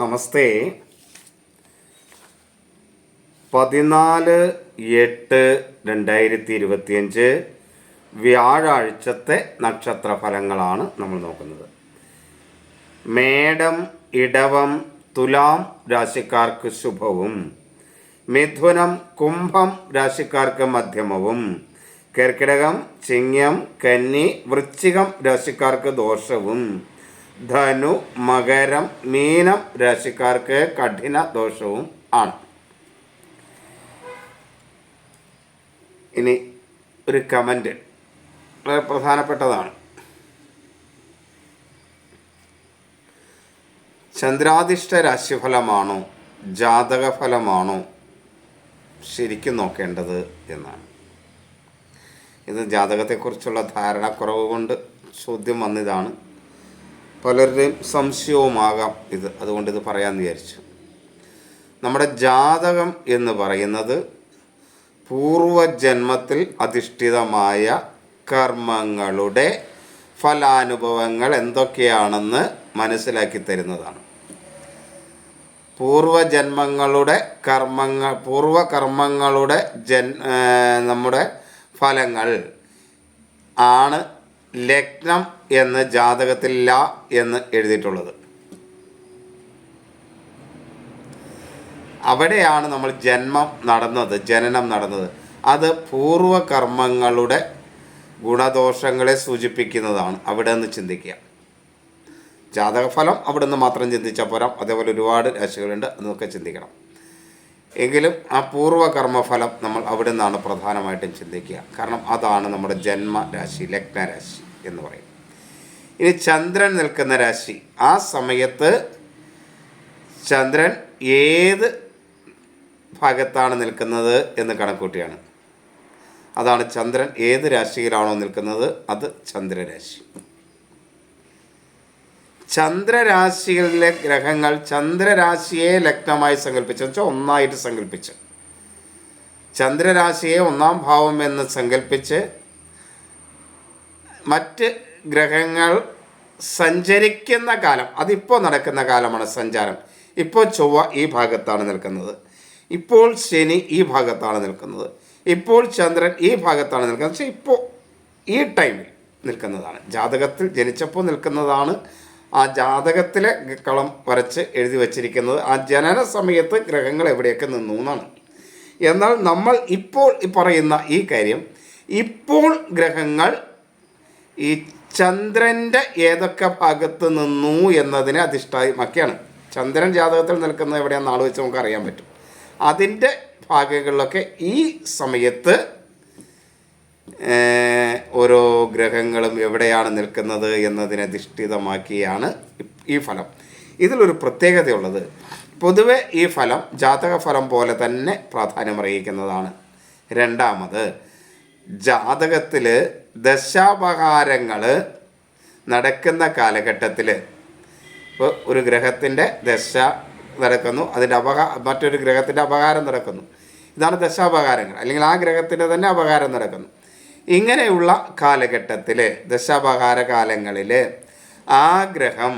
നമസ്തേ. 14/8/2025 വ്യാഴാഴ്ചത്തെ നക്ഷത്രഫലങ്ങളാണ് നമ്മൾ നോക്കുന്നത്. മേടം, ഇടവം, തുലാം രാശിക്കാർക്ക് ശുഭവും, മിഥുനം, കുംഭം രാശിക്കാർക്ക് മധ്യമവും, കർക്കിടകം, ചിങ്ങം, കന്നി, വൃശ്ചികം രാശിക്കാർക്ക് ദോഷവും, ധനു, മകരം, മീനം രാശിക്കാർക്ക് കഠിന ദോഷവും ആണ്. ഇനി ഒരു കമൻറ്റ് വളരെ പ്രധാനപ്പെട്ടതാണ്. ചന്ദ്രാധിഷ്ഠ രാശിഫലമാണോ ജാതകഫലമാണോ ശരിക്കും നോക്കേണ്ടത് എന്നാണ്. ഇത് ജാതകത്തെക്കുറിച്ചുള്ള ധാരണക്കുറവ് കൊണ്ട് ചോദ്യം വന്നതാണ്. പലരുടെയും സംശയവുമാകാം ഇത്. അതുകൊണ്ട് ഇത് പറയാമെന്ന് വിചാരിച്ചു. നമ്മുടെ ജാതകം എന്ന് പറയുന്നത് പൂർവജന്മത്തിൽ അധിഷ്ഠിതമായ കർമ്മങ്ങളുടെ ഫലാനുഭവങ്ങൾ എന്തൊക്കെയാണെന്ന് മനസ്സിലാക്കി തരുന്നതാണ്. പൂർവജന്മങ്ങളുടെ പൂർവകർമ്മങ്ങളുടെ നമ്മുടെ ഫലങ്ങൾ ആണ് ലഗ്നം എന്ന് ജാതകത്തിലില്ല എന്ന് എഴുതിയിട്ടുള്ളത്. അവിടെയാണ് നമ്മൾ ജനനം നടന്നത്. അത് പൂർവകർമ്മങ്ങളുടെ ഗുണദോഷങ്ങളെ സൂചിപ്പിക്കുന്നതാണ്. അവിടെ നിന്ന് ചിന്തിക്കുക. ജാതകഫലം അവിടെ നിന്ന് മാത്രം ചിന്തിച്ചാൽ പോരാ. അതേപോലെ ഒരുപാട് രാശികളുണ്ട്, അതൊക്കെ ചിന്തിക്കണം. എങ്കിലും ആ പൂർവകർമ്മഫലം നമ്മൾ അവിടെ നിന്നാണ് പ്രധാനമായിട്ടും ചിന്തിക്കുക. കാരണം അതാണ് നമ്മുടെ ജന്മരാശി, ലഗ്നരാശി എന്ന് പറയും. ഇനി ചന്ദ്രൻ നിൽക്കുന്ന രാശി, ആ സമയത്ത് ചന്ദ്രൻ ഏത് ഭാഗത്താണ് നിൽക്കുന്നത് എന്ന് കണക്കൂട്ടിയാണ്. അതാണ് ചന്ദ്രൻ ഏത് രാശിയിലാണോ നിൽക്കുന്നത് അത് ചന്ദ്രരാശി. ചന്ദ്രരാശികളിലെ ഗ്രഹങ്ങൾ ചന്ദ്രരാശിയെ ലഗ്നമായി സങ്കല്പിച്ച് വെച്ചാൽ ഒന്നായിട്ട് സങ്കല്പിച്ച്, ചന്ദ്രരാശിയെ ഒന്നാം ഭാവം എന്ന് സങ്കല്പിച്ച് മറ്റ് ഗ്രഹങ്ങൾ സഞ്ചരിക്കുന്ന കാലം, അതിപ്പോൾ നടക്കുന്ന കാലമാണ് സഞ്ചാരം. ഇപ്പോൾ ചൊവ്വ ഈ ഭാഗത്താണ് നിൽക്കുന്നത്, ഇപ്പോൾ ശനി ഈ ഭാഗത്താണ് നിൽക്കുന്നത്, ഇപ്പോൾ ചന്ദ്രൻ ഈ ഭാഗത്താണ് നിൽക്കുന്നത്. പക്ഷേ ഇപ്പോൾ ഈ ടൈമിൽ നിൽക്കുന്നതാണ്, ജാതകത്തിൽ ജനിച്ചപ്പോൾ നിൽക്കുന്നതാണ്. ആ ജാതകത്തിലെ കളം വരച്ച് എഴുതി വച്ചിരിക്കുന്നത് ആ ജനന സമയത്ത് ഗ്രഹങ്ങൾ എവിടെയൊക്കെ നിന്നു എന്നാണ്. എന്നാൽ നമ്മൾ ഇപ്പോൾ പറയുന്ന ഈ കാര്യം, ഇപ്പോൾ ഗ്രഹങ്ങൾ ഈ ചന്ദ്രൻ്റെ ഏതൊക്കെ ഭാഗത്ത് നിന്നു എന്നതിനെ അധിഷ്ഠിതമാക്കിയാണ്. ചന്ദ്രൻ ജാതകത്തിൽ നിൽക്കുന്നത് എവിടെയാണെന്ന് നാൾ വെച്ച് നമുക്ക് അറിയാൻ പറ്റും. അതിൻ്റെ ഭാഗങ്ങളിലൊക്കെ ഈ സമയത്ത് ഓരോ ഗ്രഹങ്ങളും എവിടെയാണ് നിൽക്കുന്നത് എന്നതിനെ അധിഷ്ഠിതമാക്കിയാണ് ഈ ഫലം. ഇതിലൊരു പ്രത്യേകതയുള്ളത്, പൊതുവെ ഈ ഫലം ജാതകഫലം പോലെ തന്നെ പ്രാധാന്യമർഹിക്കുന്നതാണ്. രണ്ടാമത്, ജാതകത്തിൽ ദശാപഹാരങ്ങൾ നടക്കുന്ന കാലഘട്ടത്തിൽ ഇപ്പോൾ ഒരു ഗ്രഹത്തിൻ്റെ ദശ നടക്കുന്നു, അതിൻ്റെ മറ്റൊരു ഗ്രഹത്തിൻ്റെ അപഹാരം നടക്കുന്നു. ഇതാണ് ദശാപഹാരങ്ങൾ. അല്ലെങ്കിൽ ആ ഗ്രഹത്തിൻ്റെ തന്നെ അപഹാരം നടക്കുന്നു. ഇങ്ങനെയുള്ള കാലഘട്ടത്തിൽ, ദശാപഹാര കാലങ്ങളിൽ ആ ഗ്രഹം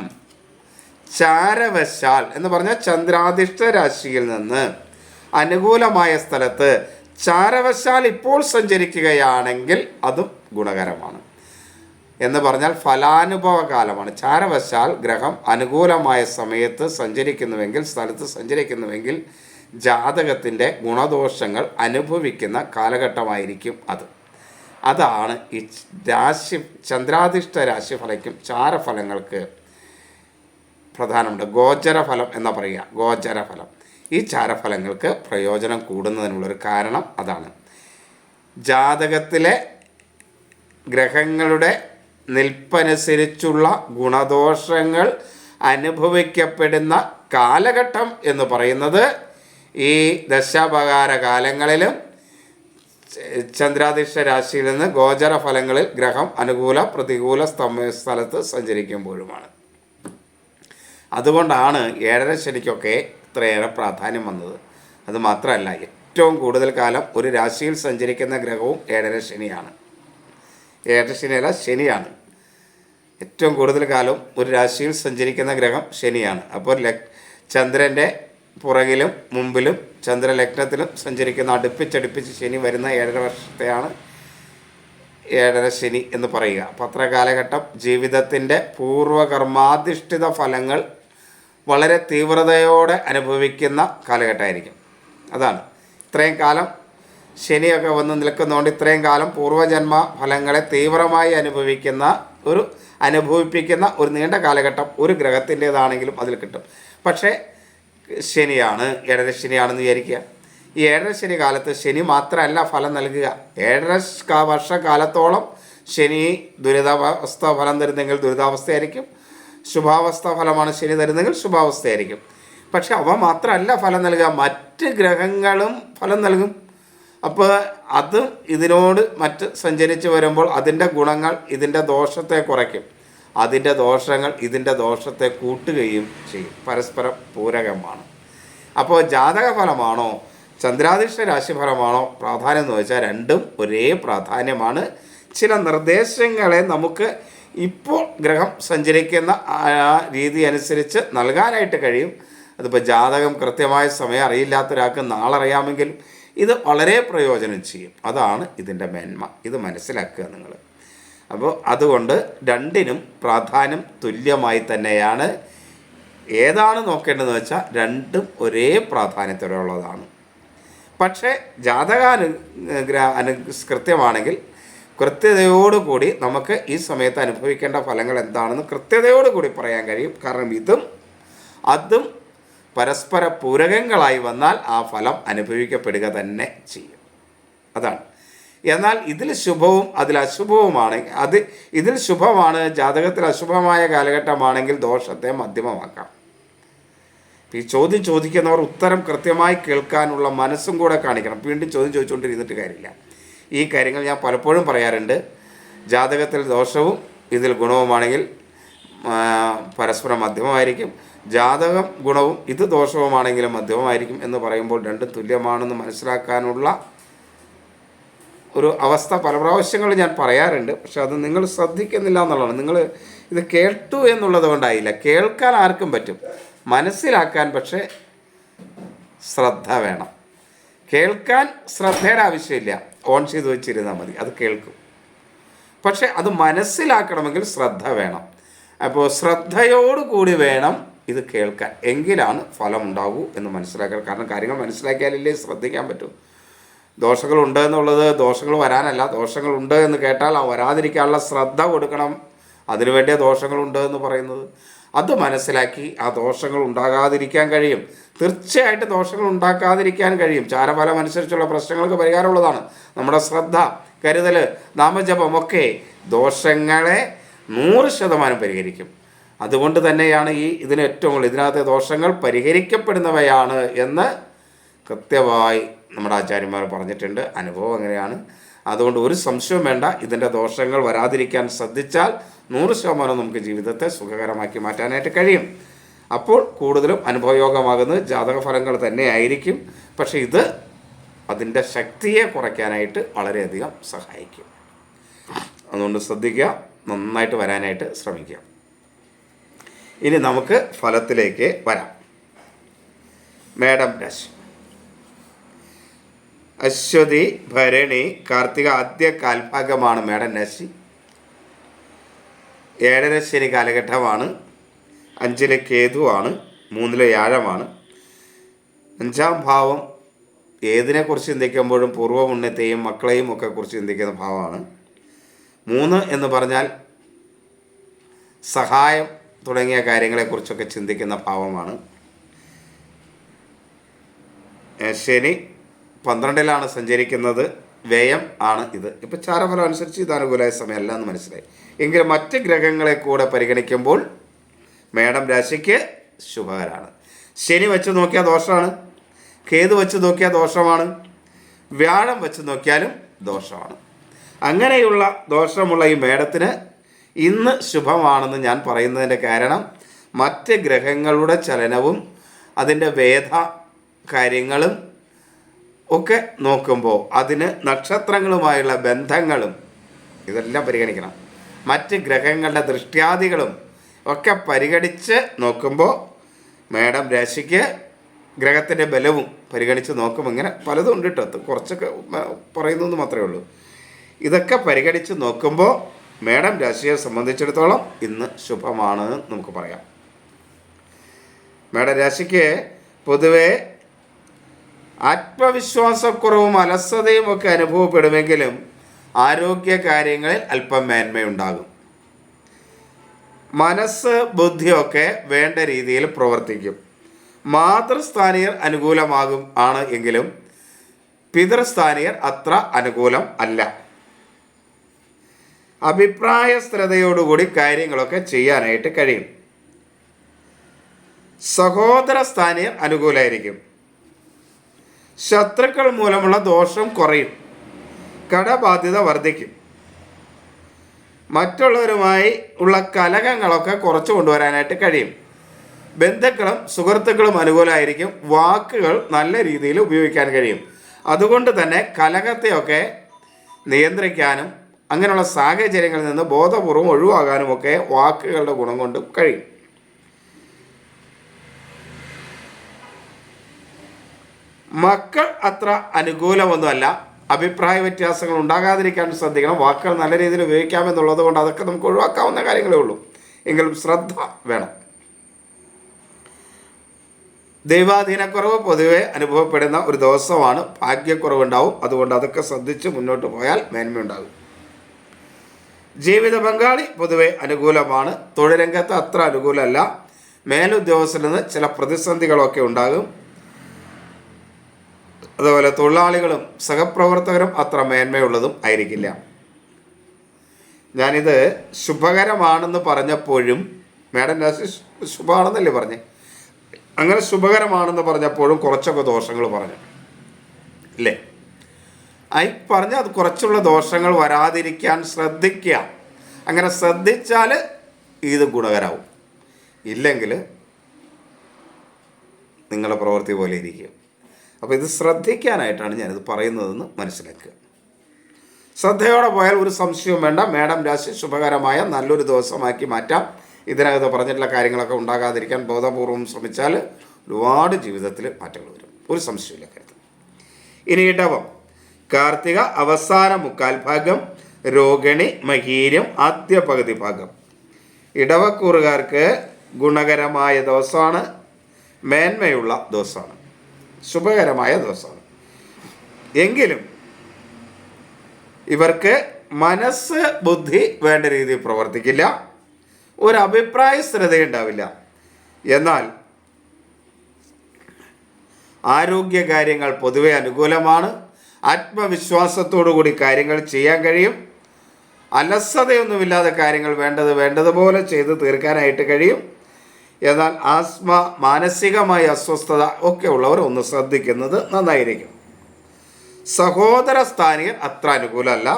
ചാരവശാൽ എന്ന് പറഞ്ഞാൽ ചന്ദ്രാധിഷ്ഠ രാശിയിൽ നിന്ന് അനുകൂലമായ സ്ഥലത്ത് ചാരവശാൽ ഇപ്പോൾ സഞ്ചരിക്കുകയാണെങ്കിൽ അതും ഗുണകരമാണ്. എന്ന് പറഞ്ഞാൽ ഫലാനുഭവ കാലമാണ്. ചാരവശാൽ ഗ്രഹം അനുകൂലമായ സമയത്ത് സഞ്ചരിക്കുന്നുവെങ്കിൽ, സ്ഥലത്ത് സഞ്ചരിക്കുന്നുവെങ്കിൽ ജാതകത്തിൻ്റെ ഗുണദോഷങ്ങൾ അനുഭവിക്കുന്ന കാലഘട്ടമായിരിക്കും അത്. അതാണ് ഈ ചന്ദ്രാധിഷ്ഠ രാശിഫലയ്ക്കും ചാരഫലങ്ങൾക്ക് പ്രധാനമുണ്ട്. ഗോചരഫലം എന്ന് പറയുക, ഗോചരഫലം. ഈ ചാരഫലങ്ങൾക്ക് പ്രയോജനം കൂടുന്നതിനുള്ളൊരു കാരണം അതാണ്. ജാതകത്തിലെ ഗ്രഹങ്ങളുടെ നിൽപ്പനുസരിച്ചുള്ള ഗുണദോഷങ്ങൾ അനുഭവിക്കപ്പെടുന്ന കാലഘട്ടം എന്ന് പറയുന്നത് ഈ ദശാപഹാര കാലങ്ങളിലും ചന്ദ്രാധിഷ്ഠ രാശിയിൽ നിന്ന് ഗോചര ഫലങ്ങളിൽ ഗ്രഹം അനുകൂല പ്രതികൂല സ്ഥലത്ത് സഞ്ചരിക്കുമ്പോഴുമാണ്. അതുകൊണ്ടാണ് ഏഴര ശനിക്കൊക്കെ ഇത്രയേറെ പ്രാധാന്യം വന്നത്. അതുമാത്രമല്ല, ഏറ്റവും കൂടുതൽ കാലം ഒരു രാശിയിൽ സഞ്ചരിക്കുന്ന ഗ്രഹവും ഏഴര ശനിയാണ്. ഏഴര ശനിയല്ല, ശനിയാണ്. ഏറ്റവും കൂടുതൽ കാലം ഒരു രാശിയിൽ സഞ്ചരിക്കുന്ന ഗ്രഹം ശനിയാണ്. അപ്പോൾ ചന്ദ്രൻ്റെ പുറകിലും മുമ്പിലും ചന്ദ്രലഗ്നത്തിലും സഞ്ചരിക്കുന്ന അടുപ്പിച്ചടുപ്പിച്ച് ശനി വരുന്ന 7.5 വർഷത്തെയാണ് 7.5 ശനി എന്ന് പറയുക. അപ്പോൾ അത്ര കാലഘട്ടം ജീവിതത്തിൻ്റെ പൂർവകർമാധിഷ്ഠിത ഫലങ്ങൾ വളരെ തീവ്രതയോടെ അനുഭവിക്കുന്ന കാലഘട്ടമായിരിക്കും. അതാണ് ഇത്രയും കാലം ശനിയൊക്കെ വന്ന് നിൽക്കുന്നതുകൊണ്ട് ഇത്രയും കാലം പൂർവ്വജന്മ ഫലങ്ങളെ തീവ്രമായി അനുഭവിപ്പിക്കുന്ന ഒരു നീണ്ട കാലഘട്ടം ഒരു ഗ്രഹത്തിൻ്റേതാണെങ്കിലും അതിൽ കിട്ടും. പക്ഷേ ശനിയാണ്, 7.5 ശനിയാണെന്ന് വിചാരിക്കുക. ഈ 7.5 ശനി കാലത്ത് ശനി മാത്രമല്ല ഫലം നൽകുക. 7.5 വർഷക്കാലത്തോളം ശനി ദുരിതാവസ്ഥ ഫലം തരുന്നെങ്കിൽ ദുരിതാവസ്ഥയായിരിക്കും, ശുഭാവസ്ഥ ഫലമാണ് ശനി തരുന്നെങ്കിൽ ശുഭാവസ്ഥയായിരിക്കും. പക്ഷെ അവ മാത്രമല്ല ഫലം നൽകുക, മറ്റ് ഗ്രഹങ്ങളും ഫലം നൽകും. അപ്പോൾ അത് ഇതിനോട് മറ്റ് സഞ്ചരിച്ച് വരുമ്പോൾ അതിൻ്റെ ഗുണങ്ങൾ ഇതിൻ്റെ ദോഷത്തെ കുറയ്ക്കും, അതിൻ്റെ ദോഷങ്ങൾ ഇതിൻ്റെ ദോഷത്തെ കൂട്ടുകയും ചെയ്യും. പരസ്പരം പൂരകമാണ്. അപ്പോൾ ജാതക ഫലമാണോ ചന്ദ്രാധിഷ്ഠ രാശിഫലമാണോ പ്രാധാന്യം എന്ന് വെച്ചാൽ രണ്ടും ഒരേ പ്രാധാന്യമാണ്. ചില നിർദ്ദേശങ്ങളെ നമുക്ക് ഇപ്പോൾ ഗ്രഹം സഞ്ചരിക്കുന്ന രീതി അനുസരിച്ച് നൽകാനായിട്ട് കഴിയും. അതിപ്പോൾ ജാതകം കൃത്യമായ സമയം അറിയില്ലാത്ത ഒരാൾക്ക് നാളെ അറിയാമെങ്കിൽ ഇത് വളരെ പ്രയോജനം ചെയ്യും. അതാണ് ഇതിൻ്റെ മേന്മ. ഇത് മനസ്സിലാക്കുക നിങ്ങൾ. അപ്പോൾ അതുകൊണ്ട് രണ്ടിനും പ്രാധാന്യം തുല്യമായി തന്നെയാണ്. ഏതാണ് നോക്കേണ്ടതെന്ന് വെച്ചാൽ രണ്ടും ഒരേ പ്രാധാന്യത്തോടെയുള്ളതാണ്. പക്ഷേ കൃത്യമാണെങ്കിൽ കൃത്യതയോടുകൂടി നമുക്ക് ഈ സമയത്ത് അനുഭവിക്കേണ്ട ഫലങ്ങൾ എന്താണെന്ന് കൃത്യതയോടുകൂടി പറയാൻ കഴിയും. കാരണം ഇതും അതും പരസ്പര പൂരകങ്ങളായി വന്നാൽ ആ ഫലം അനുഭവിക്കപ്പെടുക തന്നെ ചെയ്യും. അതാണ്. എന്നാൽ ഇതിൽ ശുഭവും അതിൽ അശുഭവുമാണെങ്കിൽ ഇതിൽ ശുഭമാണ്, ജാതകത്തിൽ അശുഭമായ കാലഘട്ടമാണെങ്കിൽ ദോഷത്തെ മധ്യമമാക്കാം. ഈ ചോദ്യം ചോദിക്കുന്നവർ ഉത്തരം കൃത്യമായി കേൾക്കാനുള്ള മനസ്സും കൂടെ കാണിക്കണം. വീണ്ടും ചോദ്യം ചോദിച്ചുകൊണ്ടിരുന്നിട്ട് കാര്യമില്ല. ഈ കാര്യങ്ങൾ ഞാൻ പലപ്പോഴും പറയാറുണ്ട്. ജാതകത്തിൽ ദോഷവും ഇതിൽ ഗുണവുമാണെങ്കിൽ പരസ്പരം മധ്യമമായിരിക്കും. ജാതകം ഗുണവും ഇത് ദോഷവുമാണെങ്കിലും മധ്യമമായിരിക്കും എന്ന് പറയുമ്പോൾ രണ്ടും തുല്യമാണെന്ന് മനസ്സിലാക്കാനുള്ള ഒരു അവസ്ഥ പല പ്രാവശ്യങ്ങളിൽ ഞാൻ പറയാറുണ്ട്. പക്ഷെ അത് നിങ്ങൾ ശ്രദ്ധിക്കുന്നില്ല എന്നുള്ളതാണ്. നിങ്ങൾ ഇത് കേട്ടു എന്നുള്ളത് കൊണ്ടായില്ല. കേൾക്കാൻ ആർക്കും പറ്റും, മനസ്സിലാക്കാൻ പക്ഷേ ശ്രദ്ധ വേണം. കേൾക്കാൻ ശ്രദ്ധയുടെ ആവശ്യമില്ല, ഓൺ ചെയ്ത് വെച്ചിരുന്നാൽ മതി, അത് കേൾക്കും. പക്ഷെ അത് മനസ്സിലാക്കണമെങ്കിൽ ശ്രദ്ധ വേണം. അപ്പോൾ ശ്രദ്ധയോടുകൂടി വേണം ഇത് കേൾക്കാൻ, എങ്കിലാണ് ഫലം ഉണ്ടാകൂ എന്ന് മനസ്സിലാക്കാൻ. കാരണം കാര്യങ്ങൾ മനസ്സിലാക്കിയാലല്ലേ ശ്രദ്ധിക്കാൻ പറ്റൂ. ദോഷങ്ങളുണ്ട് എന്നുള്ളത് ദോഷങ്ങൾ വരാനല്ല, ദോഷങ്ങളുണ്ട് എന്ന് കേട്ടാൽ ആ വരാതിരിക്കാനുള്ള ശ്രദ്ധ കൊടുക്കണം. അതിനുവേണ്ടിയ ദോഷങ്ങളുണ്ട് എന്ന് പറയുന്നത്. അത് മനസ്സിലാക്കി ആ ദോഷങ്ങൾ ഉണ്ടാകാതിരിക്കാൻ കഴിയും. തീർച്ചയായിട്ടും ദോഷങ്ങൾ ഉണ്ടാക്കാതിരിക്കാൻ കഴിയും. ചാരഫലം അനുസരിച്ചുള്ള പ്രശ്നങ്ങൾക്ക് പരിഹാരമുള്ളതാണ്. നമ്മുടെ ശ്രദ്ധ, കരുതൽ, നാമജപമൊക്കെ ദോഷങ്ങളെ 100% പരിഹരിക്കും. അതുകൊണ്ട് തന്നെയാണ് ഇതിന് ഏറ്റവും കൂടുതൽ ഇതിനകത്തെ ദോഷങ്ങൾ പരിഹരിക്കപ്പെടുന്നവയാണ് എന്ന് കൃത്യമായി നമ്മുടെ ആചാര്യന്മാർ പറഞ്ഞിട്ടുണ്ട്. അനുഭവം അങ്ങനെയാണ്. അതുകൊണ്ട് ഒരു സംശയവും വേണ്ട. ഇതിൻ്റെ ദോഷങ്ങൾ വരാതിരിക്കാൻ ശ്രദ്ധിച്ചാൽ 100% നമുക്ക് ജീവിതത്തെ സുഖകരമാക്കി മാറ്റാനായിട്ട് കഴിയും. അപ്പോൾ കൂടുതലും അനുഭവയോഗമാകുന്നത് ജാതകഫലങ്ങൾ തന്നെ ആയിരിക്കും. പക്ഷേ ഇത് അതിൻ്റെ ശക്തിയെ കുറയ്ക്കാനായിട്ട് വളരെയധികം സഹായിക്കും. അതുകൊണ്ട് ശ്രദ്ധിക്കുക, നന്നായിട്ട് വരാനായിട്ട് ശ്രമിക്കുക. ഇനി നമുക്ക് ഫലത്തിലേക്ക് വരാം. മേടം രാശി. അശ്വതി, ഭരണി, കാർത്തിക ആദ്യ കാൽഭാഗമാണ് മേടം രാശി. 7.5 ശനി കാലഘട്ടമാണ്. 5-ലെ കേതുവാണ്, 3-ലെ വ്യാഴമാണ്. 5-ാം ഭാവം ഏതിനെക്കുറിച്ച് ചിന്തിക്കുമ്പോഴും പൂർവ്വപുണ്യത്തെയും മക്കളെയും ഒക്കെ കുറിച്ച് ചിന്തിക്കുന്ന ഭാവമാണ്. 3 എന്ന് പറഞ്ഞാൽ സഹായം തുടങ്ങിയ കാര്യങ്ങളെക്കുറിച്ചൊക്കെ ചിന്തിക്കുന്ന ഭാവമാണ്. ശനി 12-ലാണ് സഞ്ചരിക്കുന്നത്. വ്യയം ആണ് ഇത്. ഇപ്പോൾ ചാരഫലം അനുസരിച്ച് ഇത് അനുകൂലമായ സമയമല്ല എന്ന് മനസ്സിലായി. എങ്കിലും മറ്റ് ഗ്രഹങ്ങളെ കൂടെ പരിഗണിക്കുമ്പോൾ മേടം രാശിക്ക് ശുഭകരമാണ്. ശനി വെച്ച് നോക്കിയാൽ ദോഷമാണ്, കേതു വെച്ച് നോക്കിയാൽ ദോഷമാണ്, വ്യാഴം വെച്ച് നോക്കിയാലും ദോഷമാണ്. അങ്ങനെയുള്ള ദോഷമുള്ള ഈ മേടത്തിന് ഇന്ന് ശുഭമാണെന്ന് ഞാൻ പറയുന്നതിൻ്റെ കാരണം മറ്റ് ഗ്രഹങ്ങളുടെ ചലനവും അതിൻ്റെ വേദ കാര്യങ്ങളും ഒക്കെ നോക്കുമ്പോൾ അതിന് നക്ഷത്രങ്ങളുമായുള്ള ബന്ധങ്ങളും ഇതെല്ലാം പരിഗണിക്കണം. മറ്റ് ഗ്രഹങ്ങളുടെ ദൃഷ്ട്യാദികളും ഒക്കെ പരിഗണിച്ച് നോക്കുമ്പോൾ മേടം രാശിക്ക് ഗ്രഹത്തിൻ്റെ ബലവും പരിഗണിച്ച് നോക്കുമ്പോൾ ഇങ്ങനെ പലതും ഉണ്ട് കേട്ടോ, കുറച്ചൊക്കെ പറയുന്നു മാത്രമേ ഉള്ളൂ. ഇതൊക്കെ പരിഗണിച്ച് നോക്കുമ്പോൾ മേടം രാശിയെ സംബന്ധിച്ചിടത്തോളം ഇന്ന് ശുഭമാണ് നമുക്ക് പറയാം. മേടരാശിക്ക് പൊതുവെ ആത്മവിശ്വാസക്കുറവും അലസതയും ഒക്കെ അനുഭവപ്പെടുമെങ്കിലും ആരോഗ്യ കാര്യങ്ങളിൽ അല്പം മേന്മയുണ്ടാകും. മനസ്സ് ബുദ്ധിയൊക്കെ വേണ്ട രീതിയിൽ പ്രവർത്തിക്കും. മാതൃസ്ഥാനീയർ അനുകൂലമാകും ആണ് എങ്കിലും പിതൃസ്ഥാനീയർ അത്ര അനുകൂലം അല്ല. അഭിപ്രായ സ്ഥിരതയോടുകൂടി കാര്യങ്ങളൊക്കെ ചെയ്യാനായിട്ട് കഴിയും. സഹോദര സ്ഥാനീയർ അനുകൂലമായിരിക്കും. ശത്രുക്കൾ മൂലമുള്ള ദോഷം കുറയും. കടബാധ്യത വർദ്ധിക്കും. മറ്റുള്ളവരുമായി ഉള്ള കലഹങ്ങളൊക്കെ കുറച്ച് കൊണ്ടുവരാനായിട്ട് കഴിയും. ബന്ധുക്കളും സുഹൃത്തുക്കളും അനുകൂലമായിരിക്കും. വാക്കുകൾ നല്ല രീതിയിൽ ഉപയോഗിക്കാൻ കഴിയും. അതുകൊണ്ട് തന്നെ കലഹത്തെയൊക്കെ നിയന്ത്രിക്കാനും അങ്ങനെയുള്ള സാഹചര്യങ്ങളിൽ നിന്ന് ബോധപൂർവം ഒഴിവാകാനും ഒക്കെ വാക്കുകളുടെ ഗുണം കൊണ്ട് കഴിയും. മക്കൾ അത്ര അനുകൂലമൊന്നുമല്ല. അഭിപ്രായ വ്യത്യാസങ്ങൾ ഉണ്ടാകാതിരിക്കാൻ ശ്രദ്ധിക്കണം. വാക്കുകൾ നല്ല രീതിയിൽ ഉപയോഗിക്കാമെന്നുള്ളത് കൊണ്ട് അതൊക്കെ നമുക്ക് ഒഴിവാക്കാവുന്ന കാര്യങ്ങളേ ഉള്ളൂ. എങ്കിലും ശ്രദ്ധ വേണം. ദൈവാധീനക്കുറവ് പൊതുവെ അനുഭവപ്പെടുന്ന ഒരു ദിവസമാണ്. ഭാഗ്യക്കുറവുണ്ടാവും. അതുകൊണ്ട് അതൊക്കെ ശ്രദ്ധിച്ച് മുന്നോട്ട് പോയാൽ മേന്മയുണ്ടാകും. ജീവിത പങ്കാളി പൊതുവെ അനുകൂലമാണ്. തൊഴിൽ രംഗത്ത് അത്ര അനുകൂലമല്ല. മേലുദ്യോഗസ്ഥരിൽ നിന്ന് ചില പ്രതിസന്ധികളൊക്കെ ഉണ്ടാകും. അതുപോലെ തൊഴിലാളികളും സഹപ്രവർത്തകരും അത്ര മേന്മയുള്ളതും ആയിരിക്കില്ല. ഞാനിത് ശുഭകരമാണെന്ന് പറഞ്ഞപ്പോഴും മേടൻ രാശി ശുഭമാണെന്നല്ലേ പറഞ്ഞേ, അങ്ങനെ ശുഭകരമാണെന്ന് പറഞ്ഞപ്പോഴും കുറച്ചൊക്കെ ദോഷങ്ങൾ പറഞ്ഞു അല്ലേ? പറഞ്ഞ അത് കുറച്ചുള്ള ദോഷങ്ങൾ വരാതിരിക്കാൻ ശ്രദ്ധിക്കുക. അങ്ങനെ ശ്രദ്ധിച്ചാൽ ഇത് ഗുണകരമാവും. ഇല്ലെങ്കിൽ നിങ്ങളുടെ പ്രവൃത്തി പോലെ ഇരിക്കും. അപ്പോൾ ഇത് ശ്രദ്ധിക്കാനായിട്ടാണ് ഞാനിത് പറയുന്നതെന്ന് മനസ്സിലാക്കുക. ശ്രദ്ധയോടെ പോയാൽ ഒരു സംശയവും വേണ്ട. മേടം രാശി ശുഭകരമായ നല്ലൊരു ദിവസമാക്കി മാറ്റാം. ഇതിനകത്ത് പറഞ്ഞിട്ടുള്ള കാര്യങ്ങളൊക്കെ ഉണ്ടാകാതിരിക്കാൻ ബോധപൂർവം ശ്രമിച്ചാൽ ഒരുപാട് ജീവിതത്തിൽ മാറ്റങ്ങൾ വരും. ഒരു സംശയമില്ല കാര്യത്തിൽ. ഇനി ഇടവം കാർത്തിക അവസാന മുക്കാൽ ഭാഗം, രോഹിണി മകീരം ആദ്യ പകുതി ഭാഗം. ഇടവക്കൂറുകാർക്ക് ഗുണകരമായ ദിവസമാണ്. മേന്മയുള്ള ദിവസമാണ്. ശുഭകരമായ ദിവസമാണ്. എങ്കിലും ഇവർക്ക് മനസ്സ് ബുദ്ധി വേണ്ട രീതിയിൽ പ്രവർത്തിക്കില്ല. ഒരു അഭിപ്രായ സ്ഥിരതയുണ്ടാവില്ല. എന്നാൽ ആരോഗ്യ കാര്യങ്ങൾ പൊതുവെ അനുകൂലമാണ്. ആത്മവിശ്വാസത്തോടു കൂടി കാര്യങ്ങൾ ചെയ്യാൻ കഴിയും. അലസതയൊന്നുമില്ലാതെ കാര്യങ്ങൾ വേണ്ടതുപോലെ ചെയ്ത് തീർക്കാനായിട്ട് കഴിയും. എന്നാൽ ആസ്മ, മാനസികമായ അസ്വസ്ഥത ഒക്കെ ഉള്ളവർ ഒന്ന് ശ്രദ്ധിക്കുന്നത് നന്നായിരിക്കും. സഹോദര സ്ഥാനീയർ അത്ര അനുകൂലമല്ല.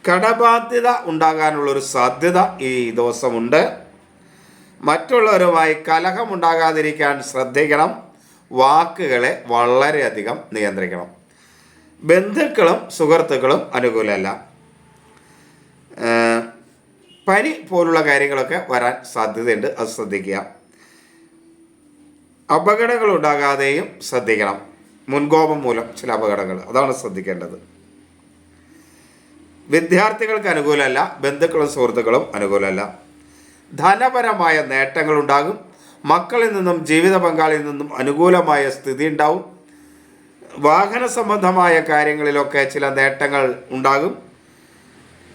കടബാധ്യത ഉണ്ടാകാനുള്ളൊരു സാധ്യത ഈ ദിവസമുണ്ട്. മറ്റുള്ളവരുമായി കലഹമുണ്ടാകാതിരിക്കാൻ ശ്രദ്ധിക്കണം. വാക്കുകളെ വളരെയധികം നിയന്ത്രിക്കണം. ബന്ധുക്കളും സുഹൃത്തുക്കളും അനുകൂലമല്ല. പനി പോലുള്ള കാര്യങ്ങളൊക്കെ വരാൻ സാധ്യതയുണ്ട്. അത് ശ്രദ്ധിക്കുക. അപകടങ്ങൾ ഉണ്ടാകാതെയും ശ്രദ്ധിക്കണം. മുൻകോപം മൂലം ചില അപകടങ്ങൾ, അതാണ് ശ്രദ്ധിക്കേണ്ടത്. വിദ്യാർത്ഥികൾക്ക് അനുകൂലമല്ല. ബന്ധുക്കളും സുഹൃത്തുക്കളും അനുകൂലമല്ല. ധനപരമായ നേട്ടങ്ങളുണ്ടാകും. മക്കളിൽ നിന്നും ജീവിത പങ്കാളിയിൽ നിന്നും അനുകൂലമായ സ്ഥിതി ഉണ്ടാവും. വാഹന സംബന്ധമായ കാര്യങ്ങളിലൊക്കെ ചില നേട്ടങ്ങൾ ഉണ്ടാകും.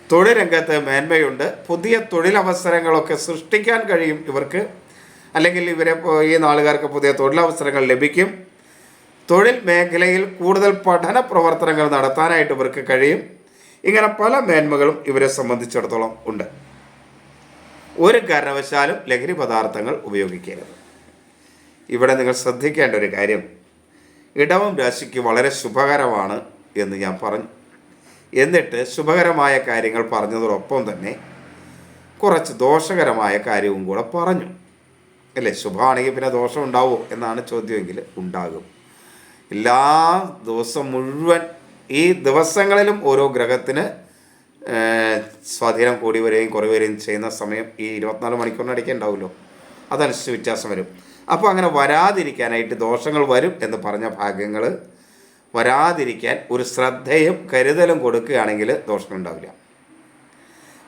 തൊഴിൽ രംഗത്ത് മേന്മയുണ്ട്. പുതിയ തൊഴിലവസരങ്ങളൊക്കെ സൃഷ്ടിക്കാൻ കഴിയും ഇവർക്ക്. അല്ലെങ്കിൽ ഈ നാളുകാർക്ക് പുതിയ തൊഴിലവസരങ്ങൾ ലഭിക്കും. തൊഴിൽ മേഖലയിൽ കൂടുതൽ പഠന പ്രവർത്തനങ്ങൾ നടത്താനായിട്ട് ഇവർക്ക് കഴിയും. ഇങ്ങനെ പല മേന്മകളും ഇവരെ സംബന്ധിച്ചിടത്തോളം ഉണ്ട്. ഒരു കാരണവശാലും ലഹരി പദാർത്ഥങ്ങൾ ഉപയോഗിക്കരുത്. ഇവിടെ നിങ്ങൾ ശ്രദ്ധിക്കേണ്ട ഒരു കാര്യം, ഇടവം രാശിക്ക് വളരെ ശുഭകരമാണ് എന്ന് ഞാൻ പറഞ്ഞു. എന്നിട്ട് ശുഭകരമായ കാര്യങ്ങൾ പറഞ്ഞതോടൊപ്പം തന്നെ കുറച്ച് ദോഷകരമായ കാര്യവും കൂടെ പറഞ്ഞു അല്ലേ? ശുഭമാണെങ്കിൽ പിന്നെ ദോഷം ഉണ്ടാവുമോ എന്നാണ് ചോദ്യമെങ്കിൽ ഉണ്ടാകും. എല്ലാ ദിവസം മുഴുവൻ ഈ ദിവസങ്ങളിലും ഓരോ ഗ്രഹത്തിന് സ്വാധീനം കൂടി വരികയും കുറയുകയും ചെയ്യുന്ന സമയം ഈ 24 മണിക്കൂറിനിടയ്ക്ക് ഉണ്ടാവുമല്ലോ. അതനുസരിച്ച് വ്യത്യാസം വരും. അപ്പോൾ അങ്ങനെ വരാതിരിക്കാനായിട്ട് ദോഷങ്ങൾ വരും എന്ന് പറഞ്ഞ ഭാഗ്യങ്ങൾ വരാതിരിക്കാൻ ഒരു ശ്രദ്ധയും കരുതലും കൊടുക്കുകയാണെങ്കിൽ ദോഷങ്ങളുണ്ടാവില്ല.